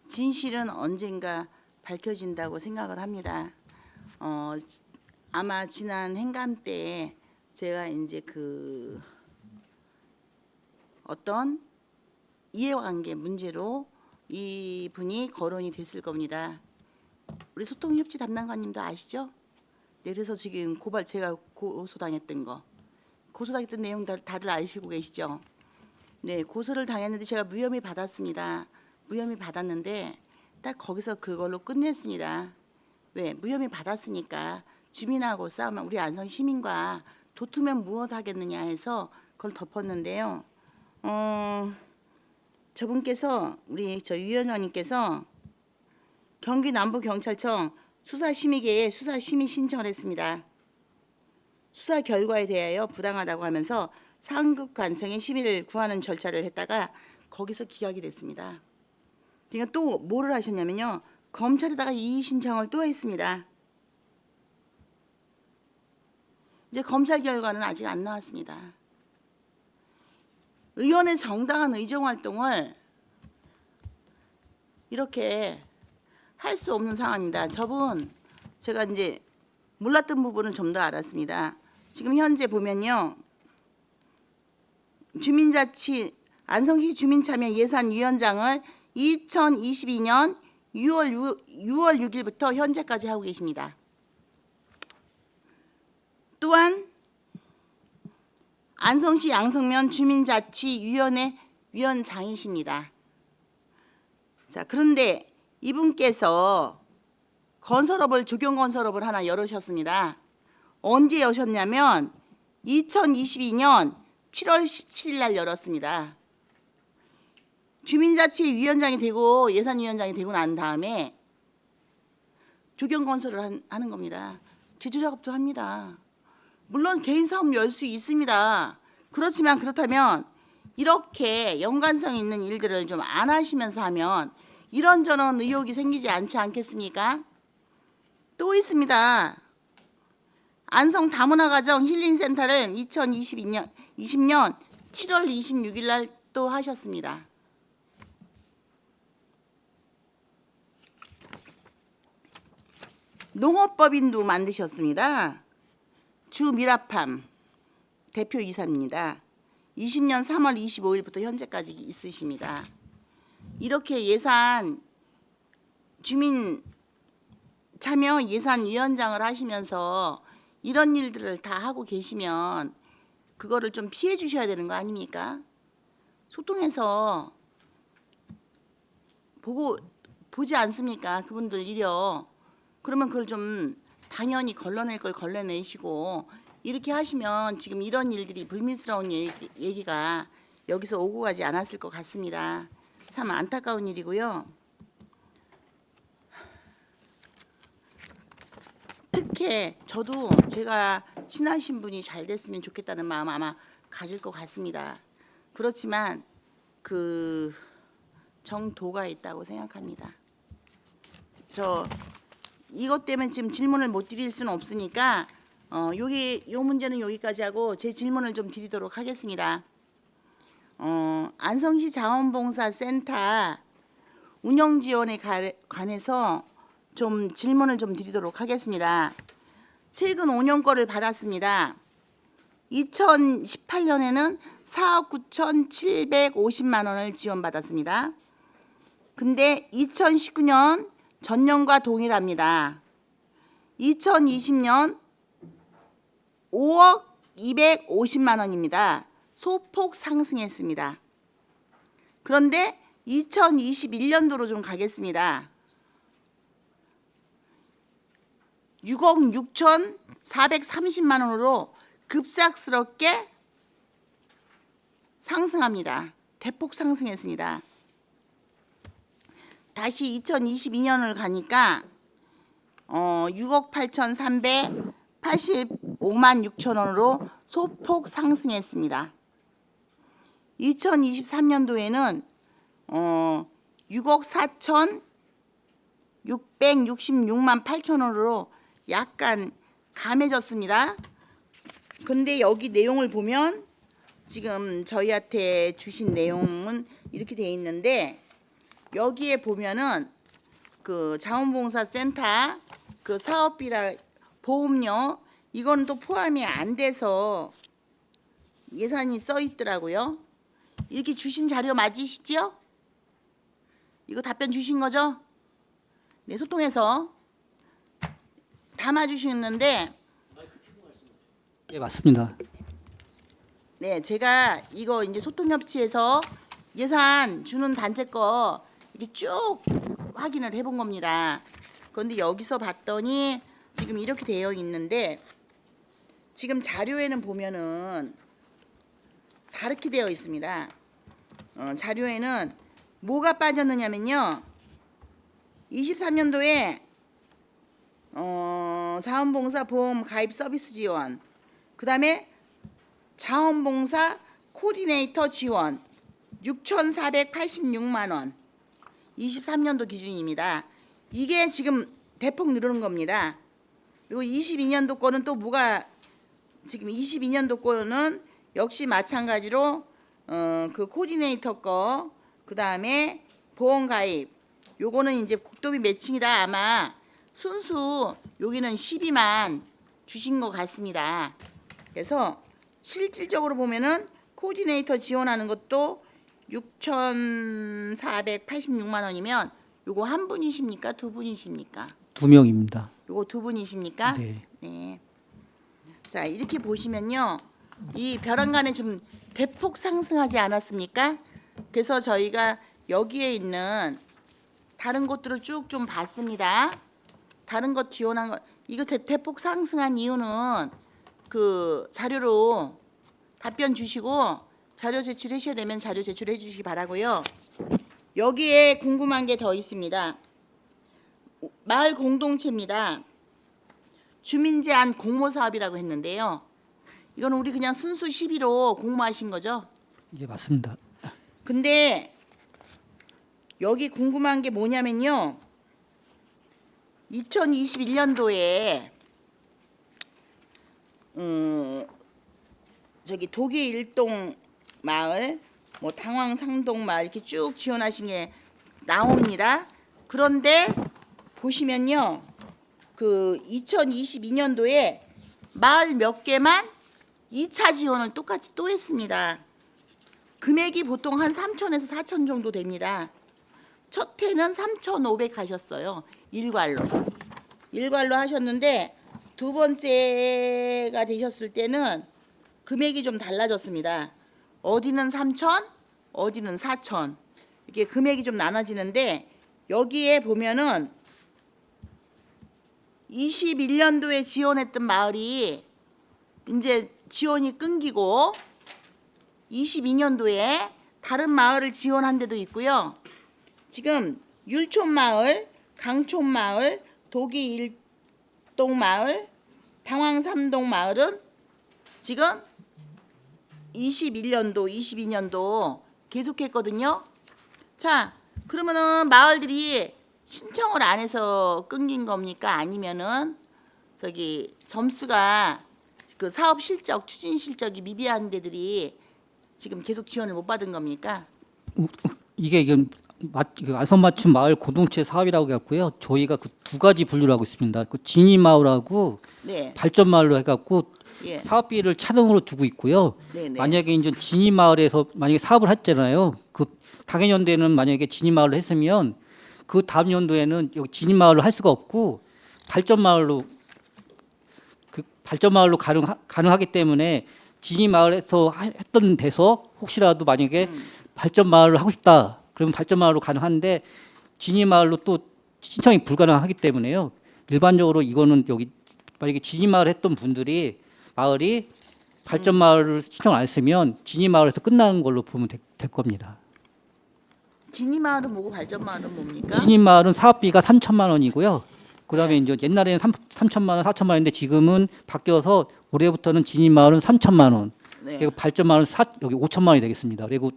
진실은 언젠가 밝혀진다고 생각을 합니다. 아마 지난 행감 때 제가 이제 그 어떤 이해관계 문제로 이 분이 거론이 됐을 겁니다. 우리 소통협치 담당관님도 아시죠? 네, 그래서 지금 제가 고소당했던 거, 고소당했던 내용 다들 아시고 계시죠? 네, 고소를 당했는데 제가 무혐의 받았습니다. 무혐의 받았는데 딱 거기서 그걸로 끝냈습니다. 왜? 무혐의 받았으니까 주민하고 싸우면 우리 안성 시민과 도투면 무엇 하겠느냐 해서 그걸 덮었는데요. 저분께서 우리 저 위원장님께서 경기 남부경찰청 수사심의계에 수사심의 신청을 했습니다. 수사 결과에 대하여 부당하다고 하면서 상급관청에 심의를 구하는 절차를 했다가 거기서 기각이 됐습니다. 그러니까 또 뭐를 하셨냐면요. 검찰에다가 이의 신청을 또 했습니다. 이제 검찰 결과는 아직 안 나왔습니다. 의원의 정당한 의정 활동을 이렇게 할 수 없는 상황입니다. 저분 제가 이제 몰랐던 부분을 좀 더 알았습니다. 지금 현재 보면요. 주민자치 안성시 주민참여예산위원장을 2022년 6월 6일부터 현재까지 하고 계십니다. 또한 안성시 양성면 주민자치위원회 위원장이십니다. 자, 그런데 이분께서 건설업을 조경건설업을 하나 열으셨습니다. 언제 여셨냐면 2022년 7월 17일 날 열었습니다. 주민자치위원장이 되고 예산위원장이 되고 난 다음에 조경건설을 하는 겁니다. 제조작업도 합니다. 물론 개인 사업 열 수 있습니다. 그렇다면 이렇게 연관성 있는 일들을 좀 안 하시면서 하면 이런저런 의혹이 생기지 않지 않겠습니까? 또 있습니다. 안성 다문화가정 힐링센터를 2020년 7월 26일 날 또 하셨습니다. 농업법인도 만드셨습니다. 주미라팜 대표이사입니다. 20년 3월 25일부터 현재까지 있으십니다. 이렇게 주민 참여 예산위원장을 하시면서 이런 일들을 다 하고 계시면 그거를 좀 피해 주셔야 되는 거 아닙니까? 소통해서 보지 않습니까? 그분들 일이요. 그러면 그걸 좀 당연히 걸러낼 걸 걸러내시고 이렇게 하시면 지금 이런 일들이 불미스러운 얘기가 여기서 오고 가지 않았을 것 같습니다. 참 안타까운 일이고요. 특히 저도 제가 친하신 분이 잘 됐으면 좋겠다는 마음 아마 가질 것 같습니다. 그렇지만 그 정도가 있다고 생각합니다. 이것 때문에 지금 질문을 못 드릴 수는 없으니까 요 문제는 여기까지 하고 제 질문을 좀 드리도록 하겠습니다. 안성시 자원봉사센터 운영 지원에 관해서 좀 질문을 좀 드리도록 하겠습니다. 최근 5년 거를 받았습니다. 2018년에는 4억 9,750만 원을 지원받았습니다. 근데 2019년 전년과 동일합니다. 2020년 5억 250만 원입니다. 소폭 상승했습니다. 그런데 2021년도로 좀 가겠습니다. 6억 6,430만 원으로 급작스럽게 상승합니다. 대폭 상승했습니다. 다시 2022년을 가니까 6억 8,385만 6천 원으로 소폭 상승했습니다. 2023년도에는 6억 4,666만 8천 원으로 약간 감해졌습니다. 근데 여기 내용을 보면 지금 저희한테 주신 내용은 이렇게 돼 있는데 여기에 보면은 그 자원봉사센터 그 사업비라 보험료 이건 또 포함이 안 돼서 예산이 써 있더라고요. 이렇게 주신 자료 맞으시죠? 이거 답변 주신 거죠? 네, 소통해서 담아주시는데 예, 맞습니다. 네, 제가 이거 이제 소통협치에서 예산 주는 단체 거 이렇게 쭉 확인을 해본 겁니다. 그런데 여기서 봤더니 지금 이렇게 되어 있는데 지금 자료에는 보면은 다르게 되어 있습니다. 자료에는 뭐가 빠졌느냐면요. 23년도에 자원봉사 보험 가입 서비스 지원, 그 다음에 자원봉사 코디네이터 지원 6,486만 원 23년도 기준입니다. 이게 지금 대폭 누르는 겁니다. 그리고 22년도 거는 또 뭐가 지금 22년도 거는 역시 마찬가지로 그 코디네이터 거, 그 다음에 보험 가입, 요거는 이제 국도비 매칭이라 아마 순수 여기는 12만 주신 것 같습니다. 그래서 실질적으로 보면은 코디네이터 지원하는 것도 6,486만 원이면 요거 한 분이십니까? 두 분이십니까? 2명입니다. 요거 두 분이십니까? 네. 네. 자, 이렇게 보시면요. 이 벼랑간에 좀 대폭 상승하지 않았습니까? 그래서 저희가 여기에 있는 다른 곳들을 쭉 좀 봤습니다. 다른 것 지원한 거 이거 대폭 상승한 이유는 그 자료로 답변 주시고 자료 제출하셔야 되면 자료 제출해 주시기 바라고요. 여기에 궁금한 게 더 있습니다. 마을 공동체입니다. 주민 제한 공모 사업이라고 했는데요. 이건 우리 그냥 순수 시비로 공모하신 거죠? 예, 맞습니다. 근데 여기 궁금한 게 뭐냐면요. 2021년도에 저기 도계 일동 마을, 뭐 당황 상동 마을 이렇게 쭉 지원하신 게 나옵니다. 그런데 보시면요. 그 2022년도에 마을 몇 개만 2차 지원을 똑같이 또 했습니다. 금액이 보통 한 3천에서 4천 정도 됩니다. 첫 해는 3,500 하셨어요. 일괄로 하셨는데 두 번째가 되셨을 때는 금액이 좀 달라졌습니다. 어디는 3천, 어디는 4천 이렇게 금액이 좀 나눠지는데 여기에 보면은 21년도에 지원했던 마을이 이제 지원이 끊기고 22년도에 다른 마을을 지원한 데도 있고요. 지금 율촌마을, 강촌마을, 도기 일동마을, 당황삼동 마을은 지금 21년도, 22년도 계속했거든요. 자, 그러면은 마을들이 신청을 안 해서 끊긴 겁니까? 아니면은 저기 점수가 그 사업 실적, 추진 실적이 미비한 데들이 지금 계속 지원을 못 받은 겁니까? 이게 안성맞춤 마을 공동체 사업이라고 해갖고요. 저희가 그 두 가지 분류를 하고 있습니다. 그 진입마을하고 네, 발전마을로 해갖고 예, 사업비를 차등으로 두고 있고요. 네, 네. 만약에 이제 진입마을에서 만약에 사업을 했잖아요. 그 당해 연도에는 만약에 진입마을을 했으면 그 다음 연도에는 여기 진입마을로 할 수가 없고 발전마을로 가능하기 때문에 진입마을에서 했던 데서 혹시라도 만약에 발전마을을 하고 싶다 그러면 발전마을로 가능한데 진입마을로 또 신청이 불가능하기 때문에요. 일반적으로 이거는 여기 만약에 진입마을 했던 분들이 마을이 발전마을을 신청 안 했으면 진입마을에서 끝나는 걸로 보면 될 겁니다. 진입마을은 뭐고 발전마을은 뭡니까? 진입마을은 사업비가 3천만 원이고요. 그다음에 이제 옛날에는 3천만 원, 4천만 원인데 지금은 바뀌어서 올해부터는 진입마을은 3천만 원. 네. 그리고 발전마을은 여기 5천만 원이 되겠습니다. 그리고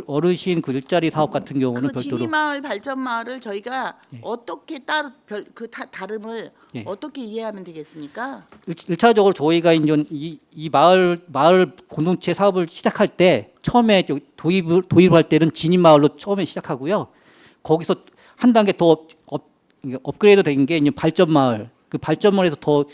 어르신 그 일자리 사업 같은 경우는 그 별도로 진입마을 발전마을을 저희가 예. 어떻게 따로 다름을 예. 어떻게 이해하면 되겠습니까? 1차적으로 저희가 이제 이 마을 공동체 사업을 시작할 때 처음에 도입할 때는 진입마을로 처음에 시작하고요. 거기서 한 단계 더 업그레이드 된 게 이제 발전마을. 그 발전마을에서 더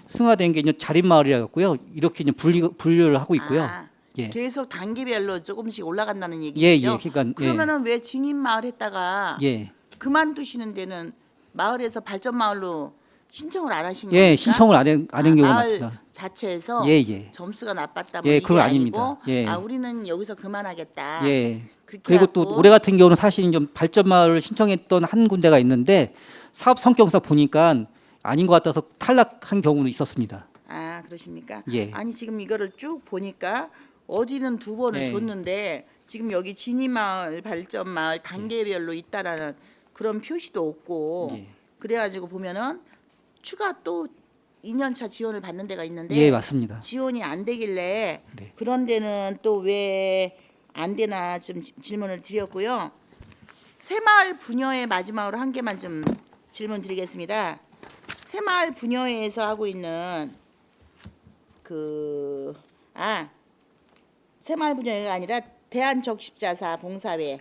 승화된 게 이제 자립마을이라고요. 이렇게 이제 분류를 하고 있고요. 아, 예. 계속 단계별로 조금씩 올라간다는 예, 얘기죠. 예. 그러니까 그러면은 왜 진입마을 했다가 예. 그만두시는 데는 마을에서 발전마을로 신청을 안 하신 겁니까? 예, 신청을 안 한 경우가 마을 많습니다. 자체에서 예, 예. 점수가 나빴다 뭐 예, 이게 그건 아니고 아닙니다. 예. 우리는 여기서 그만하겠다. 예. 그렇게 그리고 또 해갖고 올해 같은 경우는 사실 좀 발전마을을 신청했던 한 군데가 있는데 사업 성격상 보니까 아닌 것 같아서 탈락한 경우도 있었습니다. 아, 그러십니까? 예. 아니 지금 이거를 쭉 보니까 어디는 두 번을 네. 줬는데 지금 여기 진입마을, 발전마을 단계별로 있다라는 그런 표시도 없고 예. 그래가지고 보면은 추가 또 2년차 지원을 받는 데가 있는데 예, 맞습니다. 지원이 안 되길래 네. 그런 데는 또 왜 안 되나 좀 질문을 드렸고요. 새마을 분여회 마지막으로 한 개만 좀 질문 드리겠습니다. 새마을 분여회에서 하고 있는 새마을 분여회가 아니라 대한적십자사 봉사회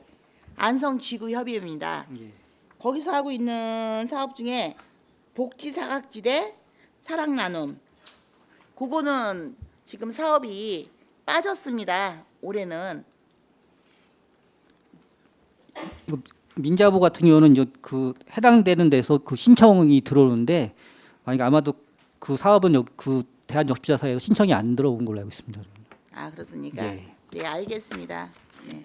안성지구협의회입니다. 거기서 하고 있는 사업 중에 복지사각지대 사랑나눔 그거는 지금 사업이 빠졌습니다. 올해는. 이거 민자부 같은 경우는 이제 그 해당되는 데서 그 신청이 들어오는데 아마도 그 사업은 여기 그 대한적십자사에서 신청이 안 들어온 걸로 알고 있습니다. 아 그렇습니까? 예. 네 알겠습니다. 네.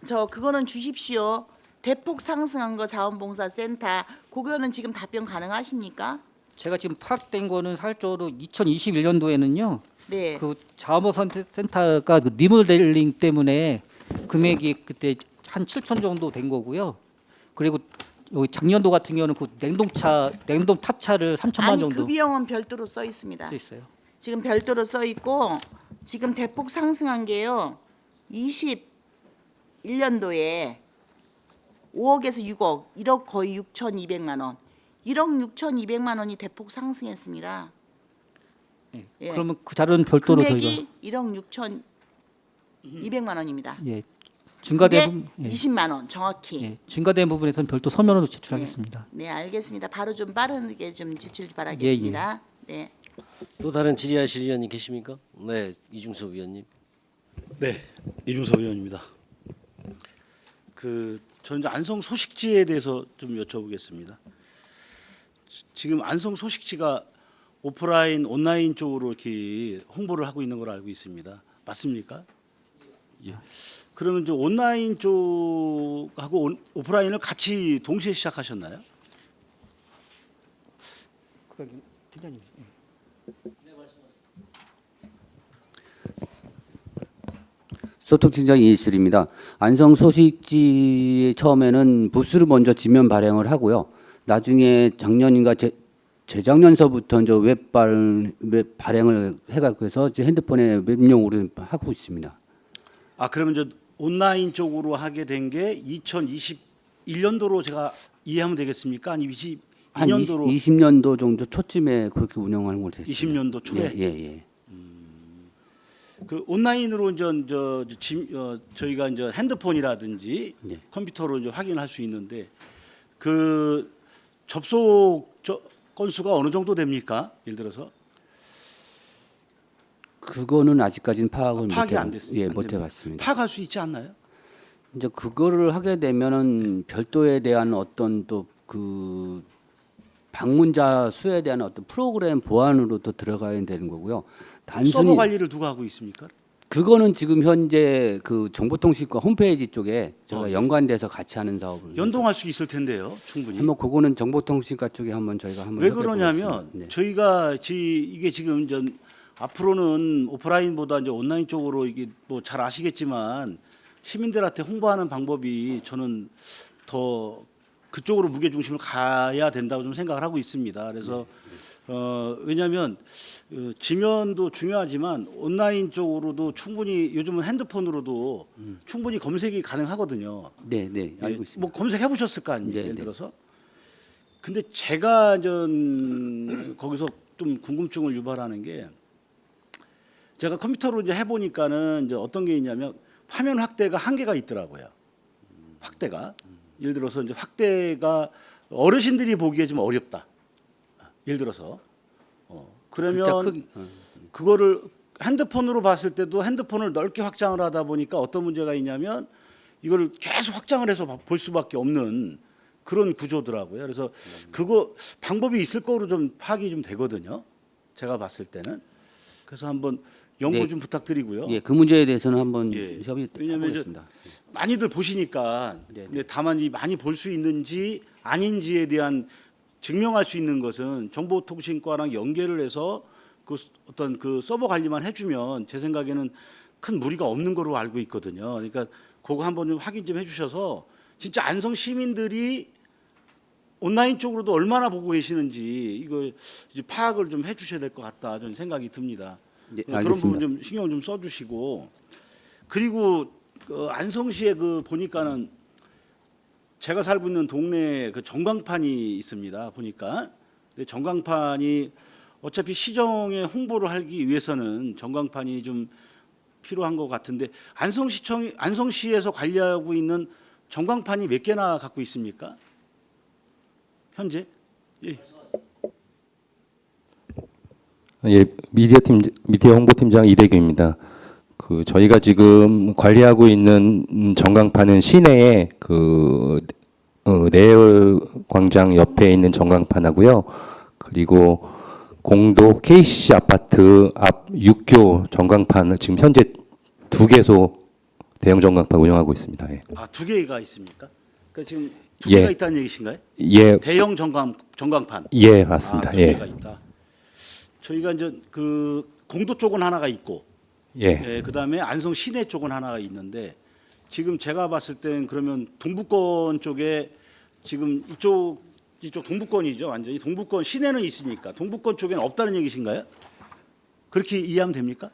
저 그거는 주십시오. 대폭 상승한 거 자원봉사센터 그거는 지금 답변 가능하십니까? 제가 지금 파악된 거는 살적으로 2021년도에는요. 네. 그 자원봉사센터가 그 리모델링 때문에 금액이 그때 한 7천 정도 된 거고요. 그리고 여기 작년도 같은 경우는 그 냉동 탑차를 3천만 아니 정도 그 비용은 별도로 써 있습니다. 써 있어요. 지금 별도로 써 있고 지금 대폭 상승한 게요. 21년도에 5억에서 6억, 1억 거의 6,200만 원. 1억 6,200만 원이 대폭 상승했습니다. 예. 예. 그러면 그 자료는 별도로 저희가 금액이 1억 6,200만 원입니다. 예. 증가된 그게 부분, 예. 20만 원 정확히. 예. 증가된 부분에서는 별도 서면으로 제출하겠습니다. 네, 알겠습니다. 바로 좀 빠르게 좀 제출 바라겠습니다. 네. 또 다른 질의하실 의원이 계십니까? 네, 이중섭 의원님. 네, 이중섭 의원입니다. 저는 이제 안성 소식지에 대해서 좀 여쭤보겠습니다. 지금 안성 소식지가 오프라인, 온라인 쪽으로 이렇게 홍보를 하고 있는 걸 알고 있습니다. 맞습니까? 예. 그러면 이제 온라인 쪽하고 오프라인을 같이 동시에 시작하셨나요? 팀장님. 소통팀장 이희술입니다. 안성 소식지 처음에는 부스를 먼저 지면 발행을 하고요. 나중에 작년인가 재작년서부터 이제 웹 발행을 해갖고 해서 이제 핸드폰에 웹용으로 하고 있습니다. 아, 그러면 이제 온라인 쪽으로 하게 된 게 2021년도로 제가 이해하면 되겠습니까? 아니 22년도로 20년도 정도 초쯤에 그렇게 운영하는 걸로 됐습니다. 20년도 초에. 예. 그 온라인으로 저희가 이제 핸드폰이라든지 네. 컴퓨터로 이제 확인할 수 있는데 그 접속 건수가 어느 정도 됩니까? 예를 들어서 그거는 아직까지는 파악을 파악이 안 됐습니다. 예, 못 해봤습니다. 파악할 수 있지 않나요? 이제 그거를 하게 되면은 별도에 대한 어떤 또 그 방문자 수에 대한 어떤 프로그램 보완으로 또 들어가야 되는 거고요. 단순히 서버 관리를 누가 하고 있습니까? 그거는 지금 현재 그 정보통신과 홈페이지 쪽에 저희가 네. 연관돼서 같이 하는 사업을 연동할 수 있을 텐데요, 충분히. 한번 그거는 정보통신과 쪽에 한번 저희가 한번 왜 해보겠습니다. 그러냐면 네. 저희가 이게 지금 이제 앞으로는 오프라인보다 이제 온라인 쪽으로 이게 뭐 잘 아시겠지만 시민들한테 홍보하는 방법이 저는 더 그쪽으로 무게 중심을 가야 된다고 좀 생각을 하고 있습니다. 그래서 왜냐하면 지면도 중요하지만 온라인 쪽으로도 충분히 요즘은 핸드폰으로도 충분히 검색이 가능하거든요. 네, 알고 예, 있습니다. 뭐 검색해 보셨을 거 아니에요, 네, 예를 네. 들어서. 근데 제가 거기서 좀 궁금증을 유발하는 게 제가 컴퓨터로 이제 해보니까는 이제 어떤 게 있냐면 화면 확대가 한계가 있더라고요. 확대가 예를 들어서 이제 확대가 어르신들이 보기에 좀 어렵다. 예를 들어서 글자 그러면 크기 그거를 핸드폰으로 봤을 때도 핸드폰을 넓게 확장을 하다 보니까 어떤 문제가 있냐면 이걸 계속 확장을 해서 볼 수밖에 없는 그런 구조더라고요. 그래서 그거 방법이 있을 거로 좀 파악이 좀 되거든요. 제가 봤을 때는. 그래서 한번 연구 네. 좀 부탁드리고요. 예, 그 문제에 대해서는 한번 예. 협의 왜냐하면 해보겠습니다. 많이들 보시니까 네, 근데 다만 이 많이 볼 수 있는지 아닌지에 대한 증명할 수 있는 것은 정보통신과랑 연계를 해서 그 어떤 그 서버 관리만 해주면 제 생각에는 큰 무리가 없는 거로 알고 있거든요. 그러니까 그거 한번 좀 확인 좀 해주셔서 진짜 안성 시민들이 온라인 쪽으로도 얼마나 보고 계시는지 이거 이제 파악을 좀 해주셔야 될 것 같다 저는 생각이 듭니다. 네, 그런 부분 알겠습니다. 좀 신경 좀 써주시고 그리고 그 안성시에 그 보니까는 제가 살고 있는 동네에 그 전광판이 있습니다. 보니까 근데 전광판이 어차피 시정에 홍보를 하기 위해서는 전광판이 좀 필요한 것 같은데 안성시에서 관리하고 있는 전광판이 몇 개나 갖고 있습니까? 현재? 예. 예, 미디어 홍보팀장 이대규입니다. 저희가 지금 관리하고 있는 전광판은 시내에 내열 광장 옆에 있는 전광판하고요. 그리고 공도 KCC 아파트 앞 6교 전광판을 지금 현재 2개소 대형 전광판 운영하고 있습니다. 예. 아, 2개가 있습니까? 그러니까 지금 2개가 예. 있다는 얘기신가요? 예, 대형 전광판. 예, 맞습니다. 아, 2개가 있다. 저희가 이제 그 공도 쪽은 하나가 있고, 예. 그다음에 안성 시내 쪽은 하나가 있는데 지금 제가 봤을 땐 그러면 동부권 쪽에 지금 이쪽 동부권이죠. 완전히 동부권 시내는 있으니까 동부권 쪽에는 없다는 얘기신가요? 그렇게 이해하면 됩니까?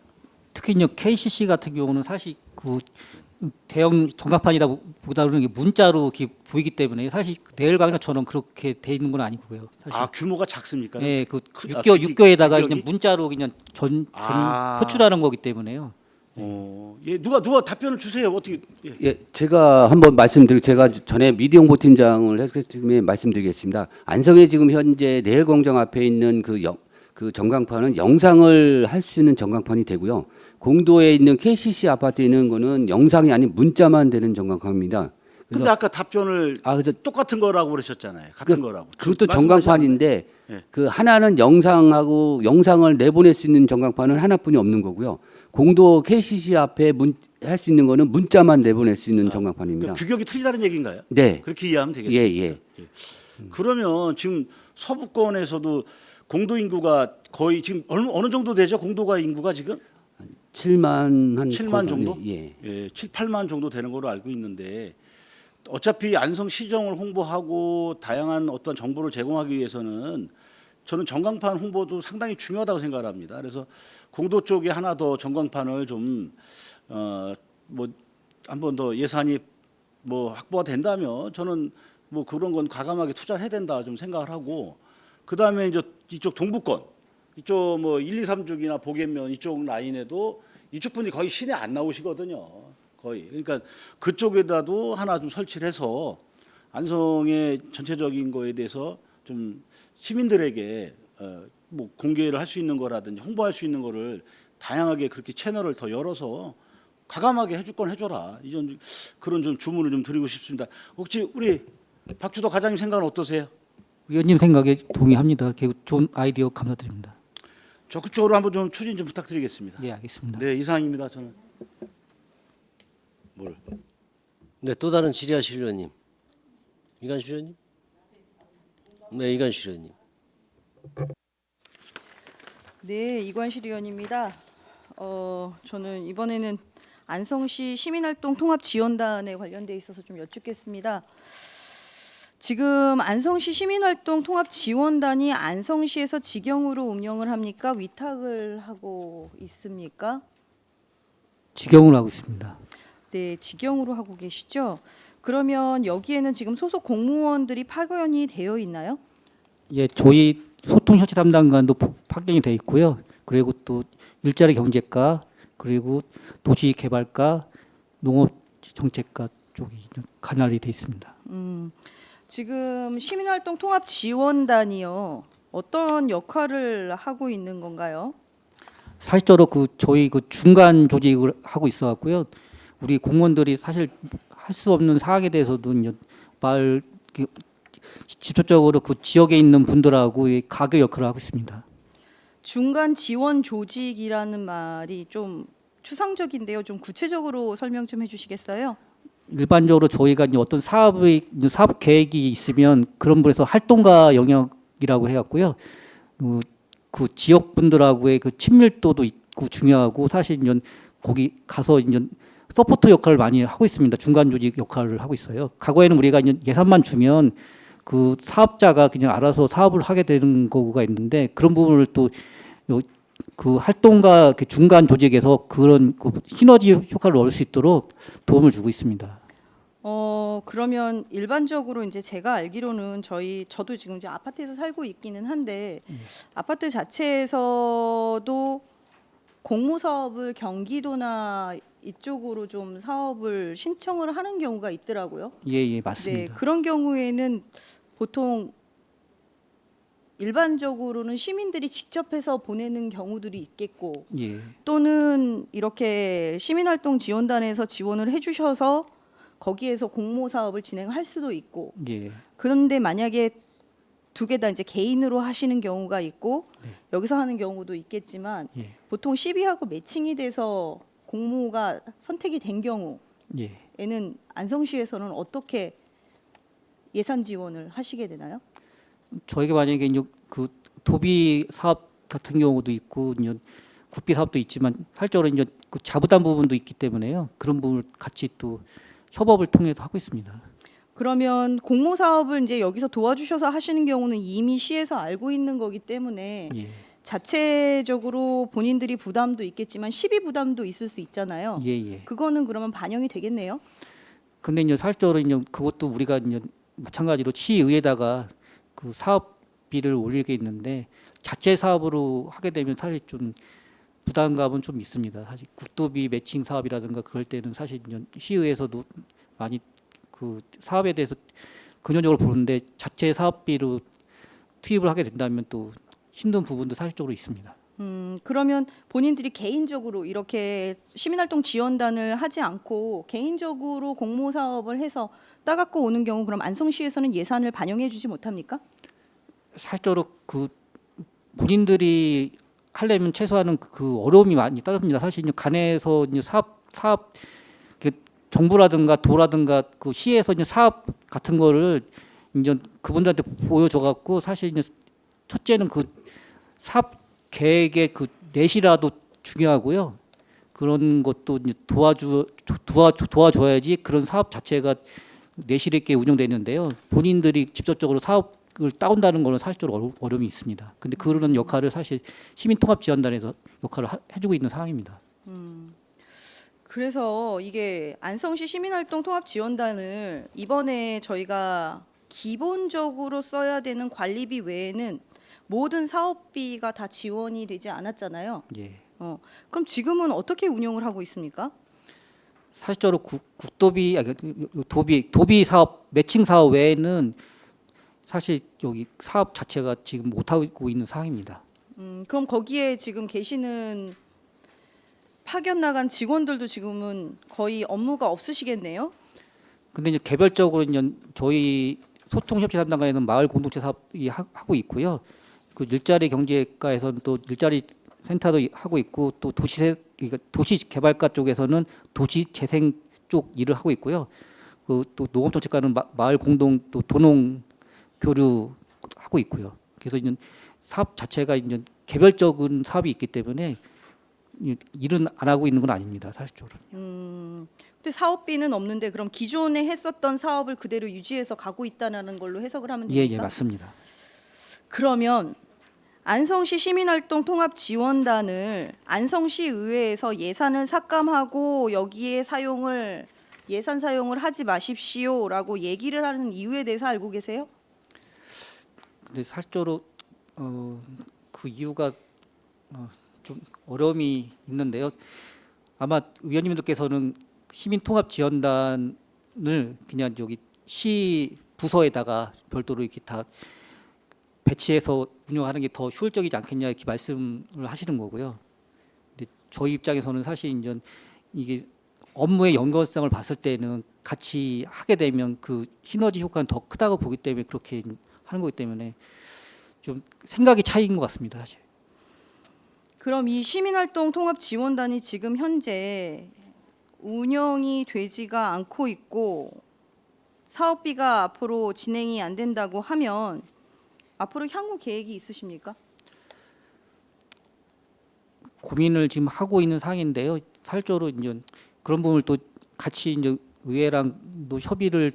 특히 이제 KCC 같은 경우는 사실 그 대형 전광판이다 보다는 게 문자로 이렇게 보이기 때문에 사실 내열광장처럼 그렇게 돼 있는 건 아니고요. 사실. 아, 규모가 작습니까? 예, 그 크- 아, 6교에다가 규격이? 그냥 문자로 그냥 아. 표출하는 거기 때문에요. 예, 누가 답변을 주세요. 어떻게? 예. 예, 제가 한번 제가 전에 미디어 홍보팀장을 했기 때문에 말씀드리겠습니다. 안성에 지금 현재 내열광장 앞에 있는 그 전광판은 영상을 할 수 있는 전광판이 되고요. 공도에 있는 KCC 아파트에 있는 거는 영상이 아닌 문자만 되는 전광판입니다. 근데 아까 답변을 그래서 똑같은 거라고 그러셨잖아요. 같은 거라고. 그것도 말씀하지 전광판인데 예. 그 하나는 영상을 내보낼 수 있는 전광판은 하나뿐이 없는 거고요. 공도 KCC 앞에 할 수 있는 거는 문자만 내보낼 수 있는 전광판입니다. 그러니까 규격이 틀리다는 얘기인가요? 네. 그렇게 이해하면 되겠습니다. 예, 예. 그러면 지금 서부권에서도 공도 인구가 거의 지금 어느 정도 되죠? 공도가 인구가 지금 7만 한 7만 정도? 예. 예, 7, 8만 정도 되는 걸로 알고 있는데 어차피 안성 시정을 홍보하고 다양한 어떤 정보를 제공하기 위해서는 저는 전광판 홍보도 상당히 중요하다고 생각을 합니다. 그래서 공도 쪽에 하나 더 전광판을 좀 뭐 한 번 더 예산이 뭐 확보가 된다면 저는 뭐 그런 건 과감하게 투자해야 된다 좀 생각을 하고 그다음에 이제 이쪽 동부권 이쪽 뭐 1, 2, 3중이나 보겐면 이쪽 라인에도 이쪽 분이 거의 시내 안 나오시거든요. 거의. 그러니까 그쪽에다도 하나 좀 설치를 해서 안성의 전체적인 거에 대해서 좀 시민들에게 뭐 공개를 할 수 있는 거라든지 홍보할 수 있는 거를 다양하게 그렇게 채널을 더 열어서 과감하게 해줄 건 해줘라. 이런 그런 좀 주문을 좀 드리고 싶습니다. 혹시 우리 박주도 과장님 생각은 어떠세요? 위원님 생각에 동의합니다. 좋은 아이디어 감사드립니다. 적극적으로 한번 좀 추진 좀 부탁드리겠습니다. 예, 알겠습니다. 네, 이상입니다. 저는. 네, 또 다른 질의하실 의원님. 이관실 의원님? 네, 이관실 의원님. 네, 이관실 의원입니다. 저는 이번에는 안성시 시민활동 통합지원단에 관련돼 있어서 좀 여쭙겠습니다. 지금 안성시 시민활동 통합지원단이 안성시에서 직영으로 운영을 합니까? 위탁을 하고 있습니까? 직영을 하고 있습니다. 네, 직영으로 하고 계시죠? 그러면 여기에는 지금 소속 공무원들이 파견이 되어 있나요? 예, 저희 소통협치 담당관도 파견이 돼 있고요. 그리고 또 일자리 경제과, 그리고 도시개발과, 농업정책과 쪽이 관할이 돼 있습니다. 지금 시민활동 통합지원단이요. 어떤 역할을 하고 있는 건가요? 사실적으로 저희 중간 조직을 하고 있어 갖고요. 우리 공무원들이 사실 할 수 없는 사항에 대해서도 이제 직접적으로 그 지역에 있는 분들하고 가교 역할을 하고 있습니다. 중간 지원 조직이라는 말이 좀 추상적인데요. 좀 구체적으로 설명 좀 해주시겠어요? 일반적으로 저희가 이제 어떤 사업 계획이 있으면 그런 부분에서 활동가 영역이라고 해갖고요. 그 지역 분들하고의 그 친밀도도 있고 중요하고 사실 이제 거기 가서 이제 서포트 역할을 많이 하고 있습니다. 중간 조직 역할을 하고 있어요. 과거에는 우리가 이제 예산만 주면 그 사업자가 그냥 알아서 사업을 하게 되는 거가 있는데 그런 부분을 또 그 활동가 중간 조직에서 그런 그 시너지 효과를 얻을 수 있도록 도움을 주고 있습니다. 그러면 일반적으로 이제 제가 알기로는 저도 지금 이제 아파트에서 살고 있기는 한데 아파트 자체에서도 공모 사업을 경기도나 이쪽으로 좀 사업을 신청을 하는 경우가 있더라고요. 예, 네, 맞습니다. 그런 경우에는 보통 일반적으로는 시민들이 직접 해서 보내는 경우들이 있겠고 예, 또는 이렇게 시민활동 지원단에서 지원을 해주셔서 거기에서 공모 사업을 진행할 수도 있고 예, 그런데 만약에 두 개 다 이제 개인으로 하시는 경우가 있고 네. 여기서 하는 경우도 있겠지만 예, 보통 시비하고 매칭이 돼서 공모가 선택이 된 경우에는 예. 안성시에서는 어떻게 예산 지원을 하시게 되나요? 저희가 만약에 이제 그 도비 사업 같은 경우도 있고 이제 국비 사업도 있지만 실제로 이제 그 자부담 부분도 있기 때문에요. 그런 부분을 같이 또 협업을 통해서 하고 있습니다. 그러면 공모 사업을 이제 여기서 도와주셔서 하시는 경우는 이미 시에서 알고 있는 거기 때문에 예, 자체적으로 본인들이 부담도 있겠지만 시비 부담도 있을 수 있잖아요. 예, 예. 그거는 그러면 반영이 되겠네요. 근데 이제 실제로 이제 그것도 우리가 이제 마찬가지로 시의회에다가 그 사업비를 올리게 있는데 자체 사업으로 하게 되면 사실 좀 부담감은 좀 있습니다. 사실 국도비 매칭 사업이라든가 그럴 때는 사실 이제 시의회에서도 많이 그 사업에 대해서 근원적으로 보는데 자체 사업비로 투입을 하게 된다면 또 힘든 부분도 사실적으로 있습니다. 그러면 본인들이 개인적으로 이렇게 시민활동 지원단을 하지 않고 개인적으로 공모 사업을 해서 따갖고 오는 경우 그럼 안성시에서는 예산을 반영해 주지 못합니까? 사실적으로 그 본인들이 하려면 최소한은 그 어려움이 많이 따릅니다. 사실 이제 간에서 이제 사업 그 정부라든가 도라든가 그 시에서 이제 사업 같은 거를 이제 그분들한테 보여줘 갖고 사실 이제 첫째는 그 사업 계획의 그 내시라도 중요하고요. 그런 것도 이제 도와줘야지 그런 사업 자체가 내실 있게 운영되는데요. 본인들이 직접적으로 사업을 따온다는 거는 사실적으로 어려움이 있습니다. 근데 그런 역할을 사실 시민통합지원단에서 역할을 해주고 있는 상황입니다. 그래서 이게 안성시 시민활동 통합지원단을 이번에 저희가 기본적으로 써야 되는 관리비 외에는 모든 사업비가 다 지원이 되지 않았잖아요. 예. 그럼 지금은 어떻게 운영을 하고 있습니까? 사실적으로 국도비, 도비 사업, 매칭 사업 외에는 사실 여기 사업 자체가 지금 못 하고 있는 상황입니다. 그럼 거기에 지금 계시는 파견 나간 직원들도 지금은 거의 업무가 없으시겠네요. 근데 이제 개별적으로 이제 저희 소통협치 담당관에는 마을 공동체 사업이 하고 있고요. 그 일자리 경제과에서는 또 일자리 센터도 하고 있고 또 그러니까 도시개발과 쪽에서는 도시재생 쪽 일을 하고 있고요. 그 또 농업정책과는 마을 공동 또 도농 교류 하고 있고요. 그래서 이제 사업 자체가 이제 개별적인 사업이 있기 때문에 일은 안 하고 있는 건 아닙니다. 사실적으로. 근데 사업비는 없는데 그럼 기존에 했었던 사업을 그대로 유지해서 가고 있다는 걸로 해석을 하면 예, 됩니까? 예, 맞습니다. 그러면 안성시 시민활동 통합지원단을 안성시 의회에서 예산을 삭감하고 여기에 예산 사용을 하지 마십시오라고 얘기를 하는 이유에 대해서 알고 계세요? 근데 사실적으로 그 이유가 좀 어려움이 있는데요. 아마 위원님들께서는 시민통합지원단을 그냥 여기 시 부서에다가 별도로 이렇게 다 배치해서 운영하는 게 더 효율적이지 않겠냐 이렇게 말씀을 하시는 거고요. 근데 저희 입장에서는 사실 이제 이게 업무의 연관성을 봤을 때는 같이 하게 되면 그 시너지 효과는 더 크다고 보기 때문에 그렇게 하는 거기 때문에 좀 생각이 차이인 것 같습니다. 사실. 그럼 이 시민활동 통합지원단이 지금 현재 운영이 되지가 않고 있고 사업비가 앞으로 진행이 안 된다고 하면 앞으로 향후 계획이 있으십니까? 고민을 지금 하고 있는 상황인데요. 사실적으로 이제 그런 부분을 또 같이 이제 의회랑도 협의를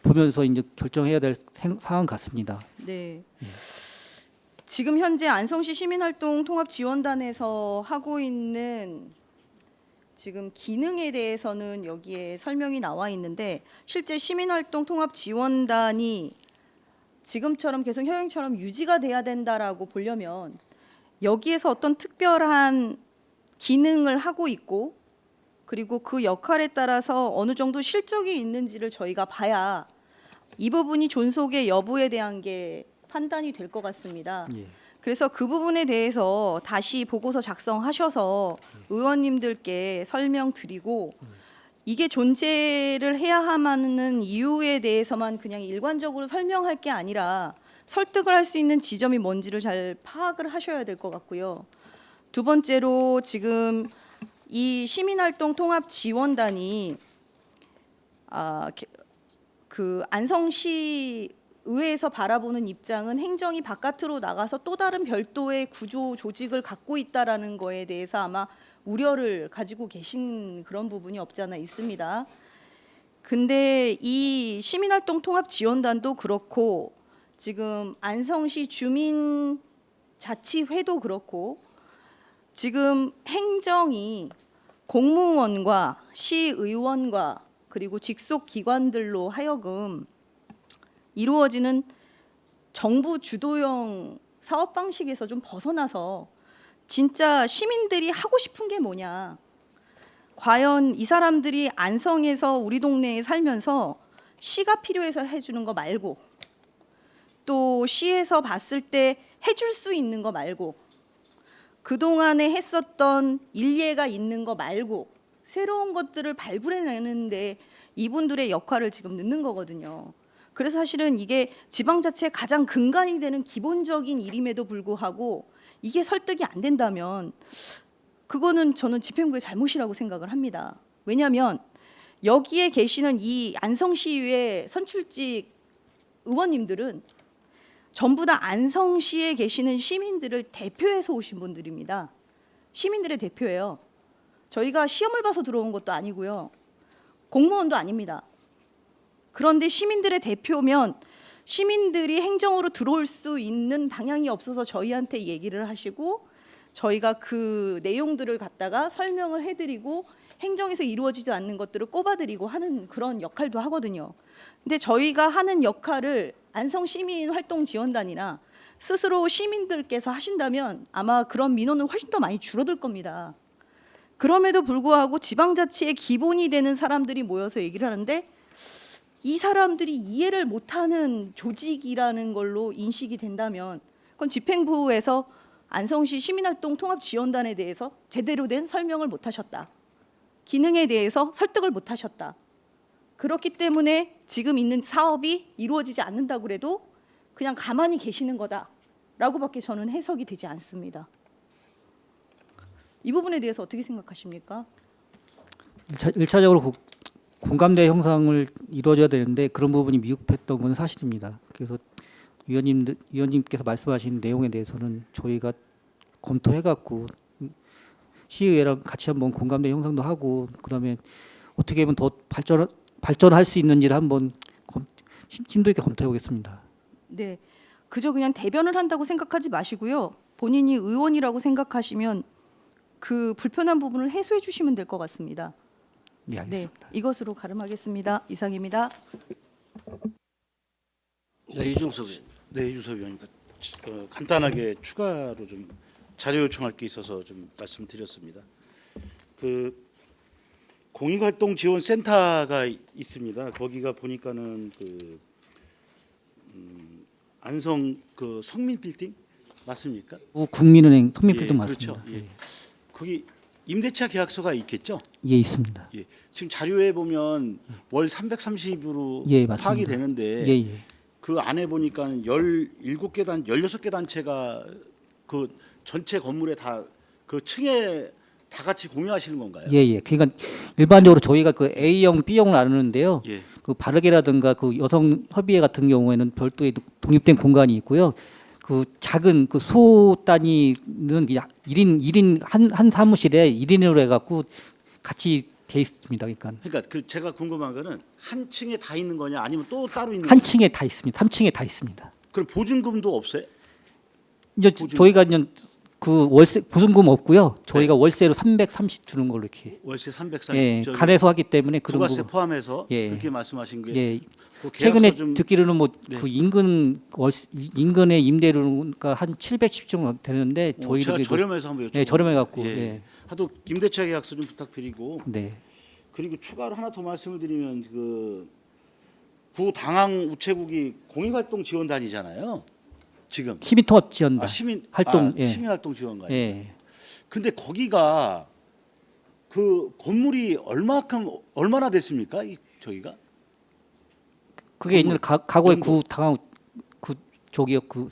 보면서 이제 결정해야 될 상황 같습니다. 네. 지금 현재 안성시 시민활동 통합지원단에서 하고 있는 지금 기능에 대해서는 여기에 설명이 나와 있는데 실제 시민활동 통합지원단이 지금처럼 계속 현행처럼 유지가 돼야 된다라고 보려면 여기에서 어떤 특별한 기능을 하고 있고 그리고 그 역할에 따라서 어느 정도 실적이 있는지를 저희가 봐야 이 부분이 존속의 여부에 대한 게 판단이 될 것 같습니다. 예. 그래서 그 부분에 대해서 다시 보고서 작성하셔서 의원님들께 설명드리고 이게 존재를 해야 하는 이유에 대해서만 그냥 일관적으로 설명할 게 아니라 설득을 할 수 있는 지점이 뭔지를 잘 파악을 하셔야 될 것 같고요. 두 번째로 지금 이 시민활동 통합 지원단이 그 안성시 의회에서 바라보는 입장은 행정이 바깥으로 나가서 또 다른 별도의 구조 조직을 갖고 있다라는 거에 대해서 아마 우려를 가지고 계신 그런 부분이 없지 않아 있습니다. 근데 이 시민활동 통합 지원단도 그렇고 지금 안성시 주민자치회도 그렇고 지금 행정이 공무원과 시의원과 그리고 직속 기관들로 하여금 이루어지는 정부 주도형 사업 방식에서 좀 벗어나서 진짜 시민들이 하고 싶은 게 뭐냐. 과연 이 사람들이 안성에서 우리 동네에 살면서 시가 필요해서 해주는 거 말고 또 시에서 봤을 때 해줄 수 있는 거 말고 그동안에 했었던 일례가 있는 거 말고 새로운 것들을 발굴해내는데 이분들의 역할을 지금 넣는 거거든요. 그래서 사실은 이게 지방자치의 가장 근간이 되는 기본적인 일임에도 불구하고 이게 설득이 안 된다면 그거는 저는 집행부의 잘못이라고 생각을 합니다. 왜냐하면 여기에 계시는 이 안성시의회 선출직 의원님들은 전부 다 안성시에 계시는 시민들을 대표해서 오신 분들입니다. 시민들의 대표예요. 저희가 시험을 봐서 들어온 것도 아니고요. 공무원도 아닙니다. 그런데 시민들의 대표면 시민들이 행정으로 들어올 수 있는 방향이 없어서 저희한테 얘기를 하시고 저희가 그 내용들을 갖다가 설명을 해드리고 행정에서 이루어지지 않는 것들을 꼽아드리고 하는 그런 역할도 하거든요. 근데 저희가 하는 역할을 안성시민활동지원단이나 스스로 시민들께서 하신다면 아마 그런 민원은 훨씬 더 많이 줄어들 겁니다. 그럼에도 불구하고 지방자치의 기본이 되는 사람들이 모여서 얘기를 하는데 이 사람들이 이해를 못하는 조직이라는 걸로 인식이 된다면 그건 집행부에서 안성시 시민활동 통합지원단에 대해서 제대로 된 설명을 못하셨다. 기능에 대해서 설득을 못하셨다. 그렇기 때문에 지금 있는 사업이 이루어지지 않는다고 해도 그냥 가만히 계시는 거다라고밖에 저는 해석이 되지 않습니다. 이 부분에 대해서 어떻게 생각하십니까? 1차적으로 공감대 형성을 이루어져야 되는데 그런 부분이 미흡했던 건 사실입니다. 그래서 위원님께서 말씀하신 내용에 대해서는 저희가 검토해갖고 시의회랑 같이 한번 공감대 형성도 하고 그다음에 어떻게 하면 더 발전할 수 있는지를 한번 심도 있게 검토해 보겠습니다. 네, 그저 그냥 대변을 한다고 생각하지 마시고요. 본인이 의원이라고 생각하시면 그 불편한 부분을 해소해 주시면 될 것 같습니다. 네, 알겠습니다. 네, 이것으로 가름하겠습니다. 이상입니다. 네, 이중섭 의원. 네, 이준섭 의원님. 간단하게 추가로 좀 자료 요청할 게 있어서 좀 말씀드렸습니다. 그 공익활동지원센터가 있습니다. 거기가 보니까는 그 안성 그 성민빌딩 맞습니까? 국민은행 선민필도 맞습니다. 그렇죠. 예. 거기 임대차 계약서가 있겠죠? 예, 있습니다. 예. 지금 자료에 보면 월 330으로 예, 맞습니다. 파악이 되는데 예, 예. 그 안에 보니까 16개 단체가 그 전체 건물에 다 그 층에 다 같이 공유하시는 건가요? 예, 예. 그러니까 일반적으로 저희가 그 A형, B형을 나누는데요. 예. 그 바르게라든가 그 여성 협의회 같은 경우에는 별도의 독립된 공간이 있고요. 그 작은 그 소 단위는 1인 한 사무실에 1인으로 해갖고 같이 돼 있습니다. 그러니까 그 제가 궁금한 거는 한 층에 다 있는 거냐 아니면 또 따로 있는 한 거냐? 층에 다 있습니다. 3층에 다 있습니다. 그럼 보증금도 없어요? 이제 보증금. 저희가 이제 그 월세 보증금 없고요. 저희가 네. 월세로 330 주는 걸로 이렇게. 월세 340. 예, 간에서 하기 때문에 그런 부가세 거. 포함해서 예. 그렇게 말씀하신 게 예. 그 계약서 최근에 좀 듣기로는 뭐 네. 그 인근의 임대료가 한 710 정도 되는데 제가 저희들이 저렴해서 한번 여쭤. 예, 저렴해 갖고 예. 하도 임대차 계약서 좀 부탁드리고 네. 그리고 추가로 하나 더 말씀을 드리면 그 부당항 우체국이 공익활동 지원단이잖아요. 지금 시민통합 지원단 시민 활동 예. 시민활동 지원관. 예. 근데 거기가 그 건물이 얼마나 됐습니까? 저기가 그게 건물, 있는 과거에 연도. 구 당항 그 저기요 그 그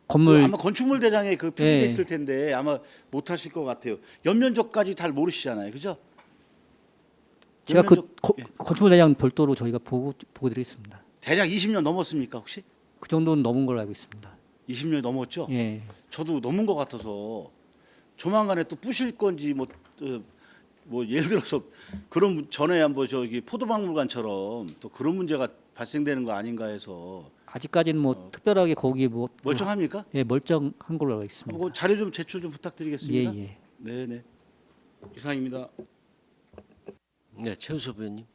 건물 아마 건축물 대장에 그 표기돼 예. 있을 텐데 아마 못 하실 것 같아요. 연면적까지 잘 모르시잖아요, 그죠? 제가 그 연면적- 예. 건축물 대장 별도로 저희가 보고 드리겠습니다. 대략 20년 넘었습니까 혹시? 그 정도는 넘은 걸로 알고 있습니다. 20년이 넘었죠? 예. 저도 넘은 것 같아서 조만간에 또 부실 건지 뭐 예를 들어서 그런 전에 한번 저기 포도박물관처럼 또 그런 문제가 발생되는 거 아닌가 해서 아직까지는 뭐 특별하게 거기 뭐 멀쩡합니까? 예, 멀쩡한 걸로 알고 있습니다. 그 자료 좀 제출 좀 부탁드리겠습니다. 예, 예. 네네. 이상입니다. 네, 최우섭 의원님.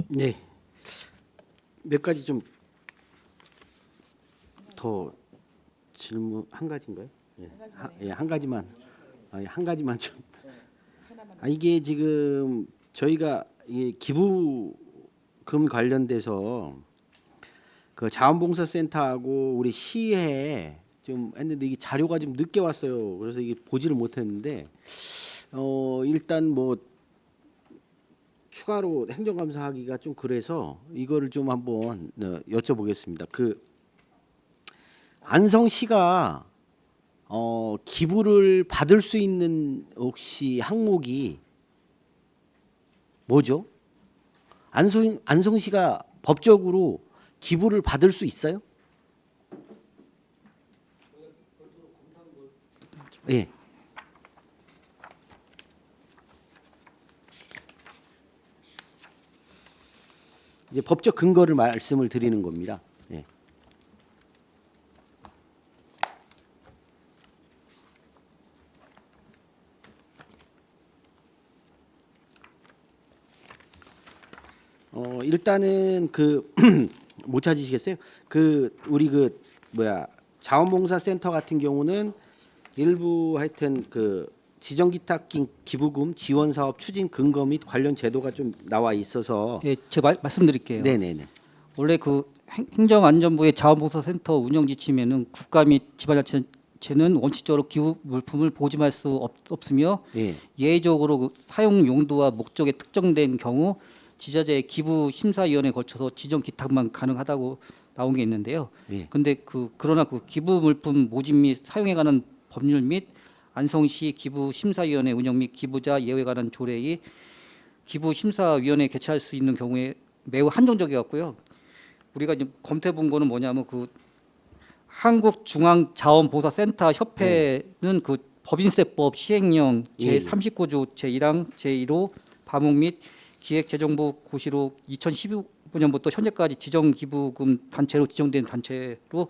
네. 몇 가지 좀 더 질문 한 가지인가요? 예, 한 가지만. 한 가지만 좀. 이게 지금 저희가 이 기부금 관련돼서 그 자원봉사센터하고 우리 시에 좀 했는데 이게 자료가 좀 늦게 왔어요. 그래서 이게 보지를 못했는데 일단 뭐 추가로 행정감사하기가 좀 그래서 이거를 좀 한번 여쭤보겠습니다. 그 안성시가 기부를 받을 수 있는 혹시 항목이 뭐죠? 안성시가 법적으로 기부를 받을 수 있어요? 예. 이제 법적 근거를 말씀을 드리는 겁니다. 예. 일단은 그 못 찾으시겠어요? 그 우리 그 뭐야 자원봉사센터 같은 경우는 일부 하여튼 그 지정기타 기부금 지원 사업 추진 근거 및 관련 제도가 좀 나와 있어서 예, 제가 말씀드릴게요. 네네네. 원래 그 행정안전부의 자원봉사센터 운영 지침에는 국가 및 지방자치단체는 원칙적으로 기부 물품을 보증할 수 없으며 예. 예외적으로 그 사용 용도와 목적에 특정된 경우 지자체의 기부 심사위원회에 거쳐서 지정 기탁만 가능하다고 나온 게 있는데요. 예. 근데 그러나 그 기부 물품 모집 및 사용에 관한 법률 및 안성시 기부 심사위원회 운영 및 기부자 예외에 관한 조례의 기부 심사위원회 개최할 수 있는 경우에 매우 한정적이었고요. 우리가 이제 검토해 본 거는 뭐냐면 그 한국중앙자원봉사센터 협회는 그 법인세법 시행령 예. 제39조 제1항 제1호 과목 및 기획재정부 고시로 2015년부터 현재까지 지정기부금 단체로 지정된 단체로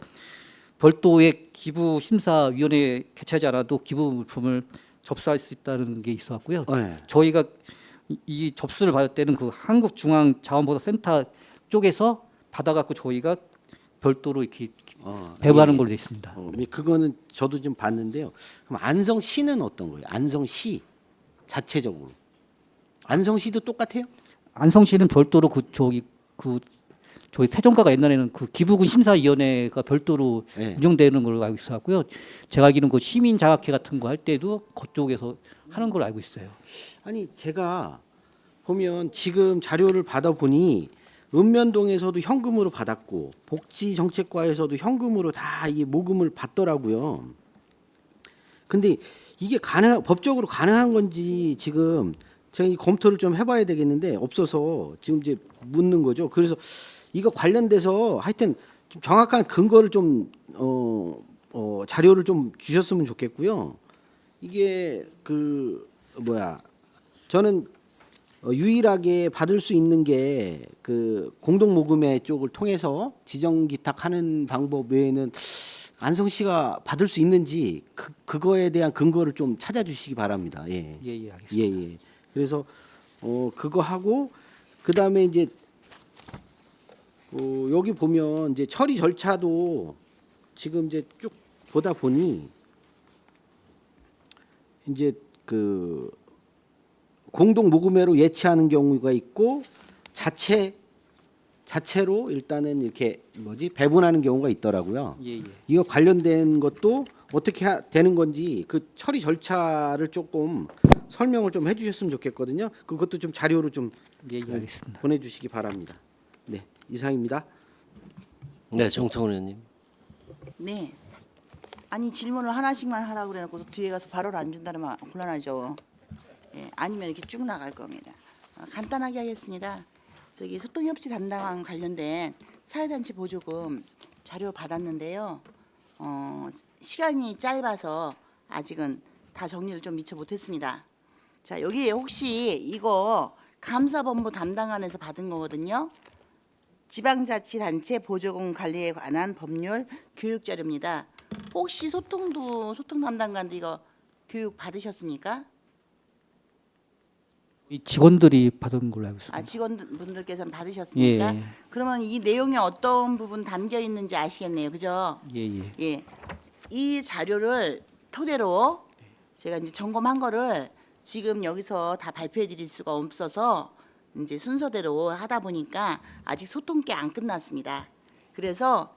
별도의 기부심사위원회 개최하지 않아도 기부 물품을 접수할 수 있다는 게 있었고요. 네. 저희가 이 접수를 받을 때는 그 한국중앙자원봉사센터 쪽에서 받아갖고 저희가 별도로 이렇게 배부하는 예. 걸로 되어 있습니다. 그거는 저도 좀 봤는데요. 그럼 안성시는 어떤 거예요? 안성시 자체적으로 안성시도 똑같아요? 안성시는 별도로 저희 세종가가 옛날에는 그 기부금 심사위원회가 별도로 예. 운영되는 걸로 알고 있었고요. 제가 알기로는 그 시민장학회 같은 거 할 때도 그쪽에서 하는 걸로 알고 있어요. 아니 제가 보면 지금 자료를 받아보니 읍면동에서도 현금으로 받았고 복지정책과에서도 현금으로 다 이게 모금을 받더라고요. 근데 이게 법적으로 가능한 건지 지금 제가 이 검토를 좀 해봐야 되겠는데 없어서 지금 이제 묻는 거죠. 그래서 이거 관련돼서 하여튼 좀 정확한 근거를 좀 자료를 좀 주셨으면 좋겠고요. 이게 그 뭐야 저는 유일하게 받을 수 있는 게 그 공동 모금회 쪽을 통해서 지정 기탁하는 방법 외에는 안성 씨가 받을 수 있는지 그거에 대한 근거를 좀 찾아주시기 바랍니다. 예. 예, 알겠습니다. 예, 예. 그래서 그거 하고 그다음에 이제 여기 보면 이제 처리 절차도 지금 이제 쭉 보다 보니 이제 그 공동 모금회로 예치하는 경우가 있고 자체로 일단은 이렇게 배분하는 경우가 있더라고요. 예, 예. 이거 관련된 것도 어떻게 되는 건지 그 처리 절차를 조금 설명을 좀 해주셨으면 좋겠거든요. 그것도 좀 자료로 좀 예, 알겠습니다. 보내주시기 바랍니다. 네, 이상입니다. 네, 정통원 의원님. 네. 아니 질문을 하나씩만 하라고 그래놓고 뒤에 가서 발언을 안 준다면 곤란하죠. 예, 아니면 이렇게 쭉 나갈 겁니다. 간단하게 하겠습니다. 저기 소통협치 담당 관련된 사회단체 보조금 자료 받았는데요. 시간이 짧아서 아직은 다 정리를 좀 미처 못했습니다. 자, 여기에 혹시 이거 감사본부 담당관에서 받은 거거든요. 지방자치단체 보조금 관리에 관한 법률 교육 자료입니다. 혹시 소통 담당관도 이거 교육 받으셨습니까? 이 직원들이 받은 걸로 알고 있습니다. 아, 직원분들께서는 받으셨습니까? 예. 그러면 이 내용에 어떤 부분 담겨 있는지 아시겠네요, 그죠? 예, 예. 예, 이 자료를 토대로 제가 이제 점검한 거를 지금 여기서 다 발표해 드릴 수가 없어서 이제 순서대로 하다 보니까 아직 소통께 안 끝났습니다. 그래서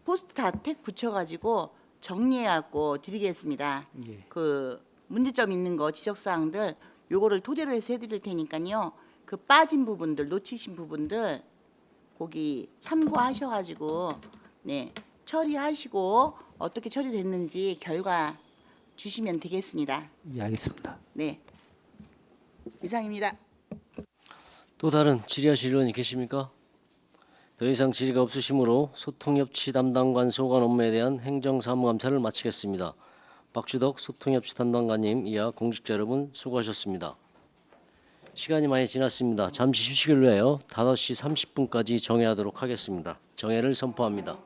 포스트잇 택 붙여가지고 정리해갖고 드리겠습니다. 예. 그 문제점 있는 거 지적사항들 요거를 토대로 해서 해드릴 테니까요. 그 빠진 부분들, 놓치신 부분들 거기 참고하셔가지고 네 처리하시고 어떻게 처리됐는지 결과 주시면 되겠습니다. 예, 알겠습니다. 네, 이상입니다. 또 다른 질의하실 의원이 계십니까? 더 이상 질의가 없으시므로 소통협치 담당관 소관 업무에 대한 행정사무감사를 마치겠습니다. 박주덕 소통협치 담당관님 이하 공직자 여러분 수고하셨습니다. 시간이 많이 지났습니다. 잠시 휴식을 위하여 5시 30분까지 정회하도록 하겠습니다. 정회를 선포합니다.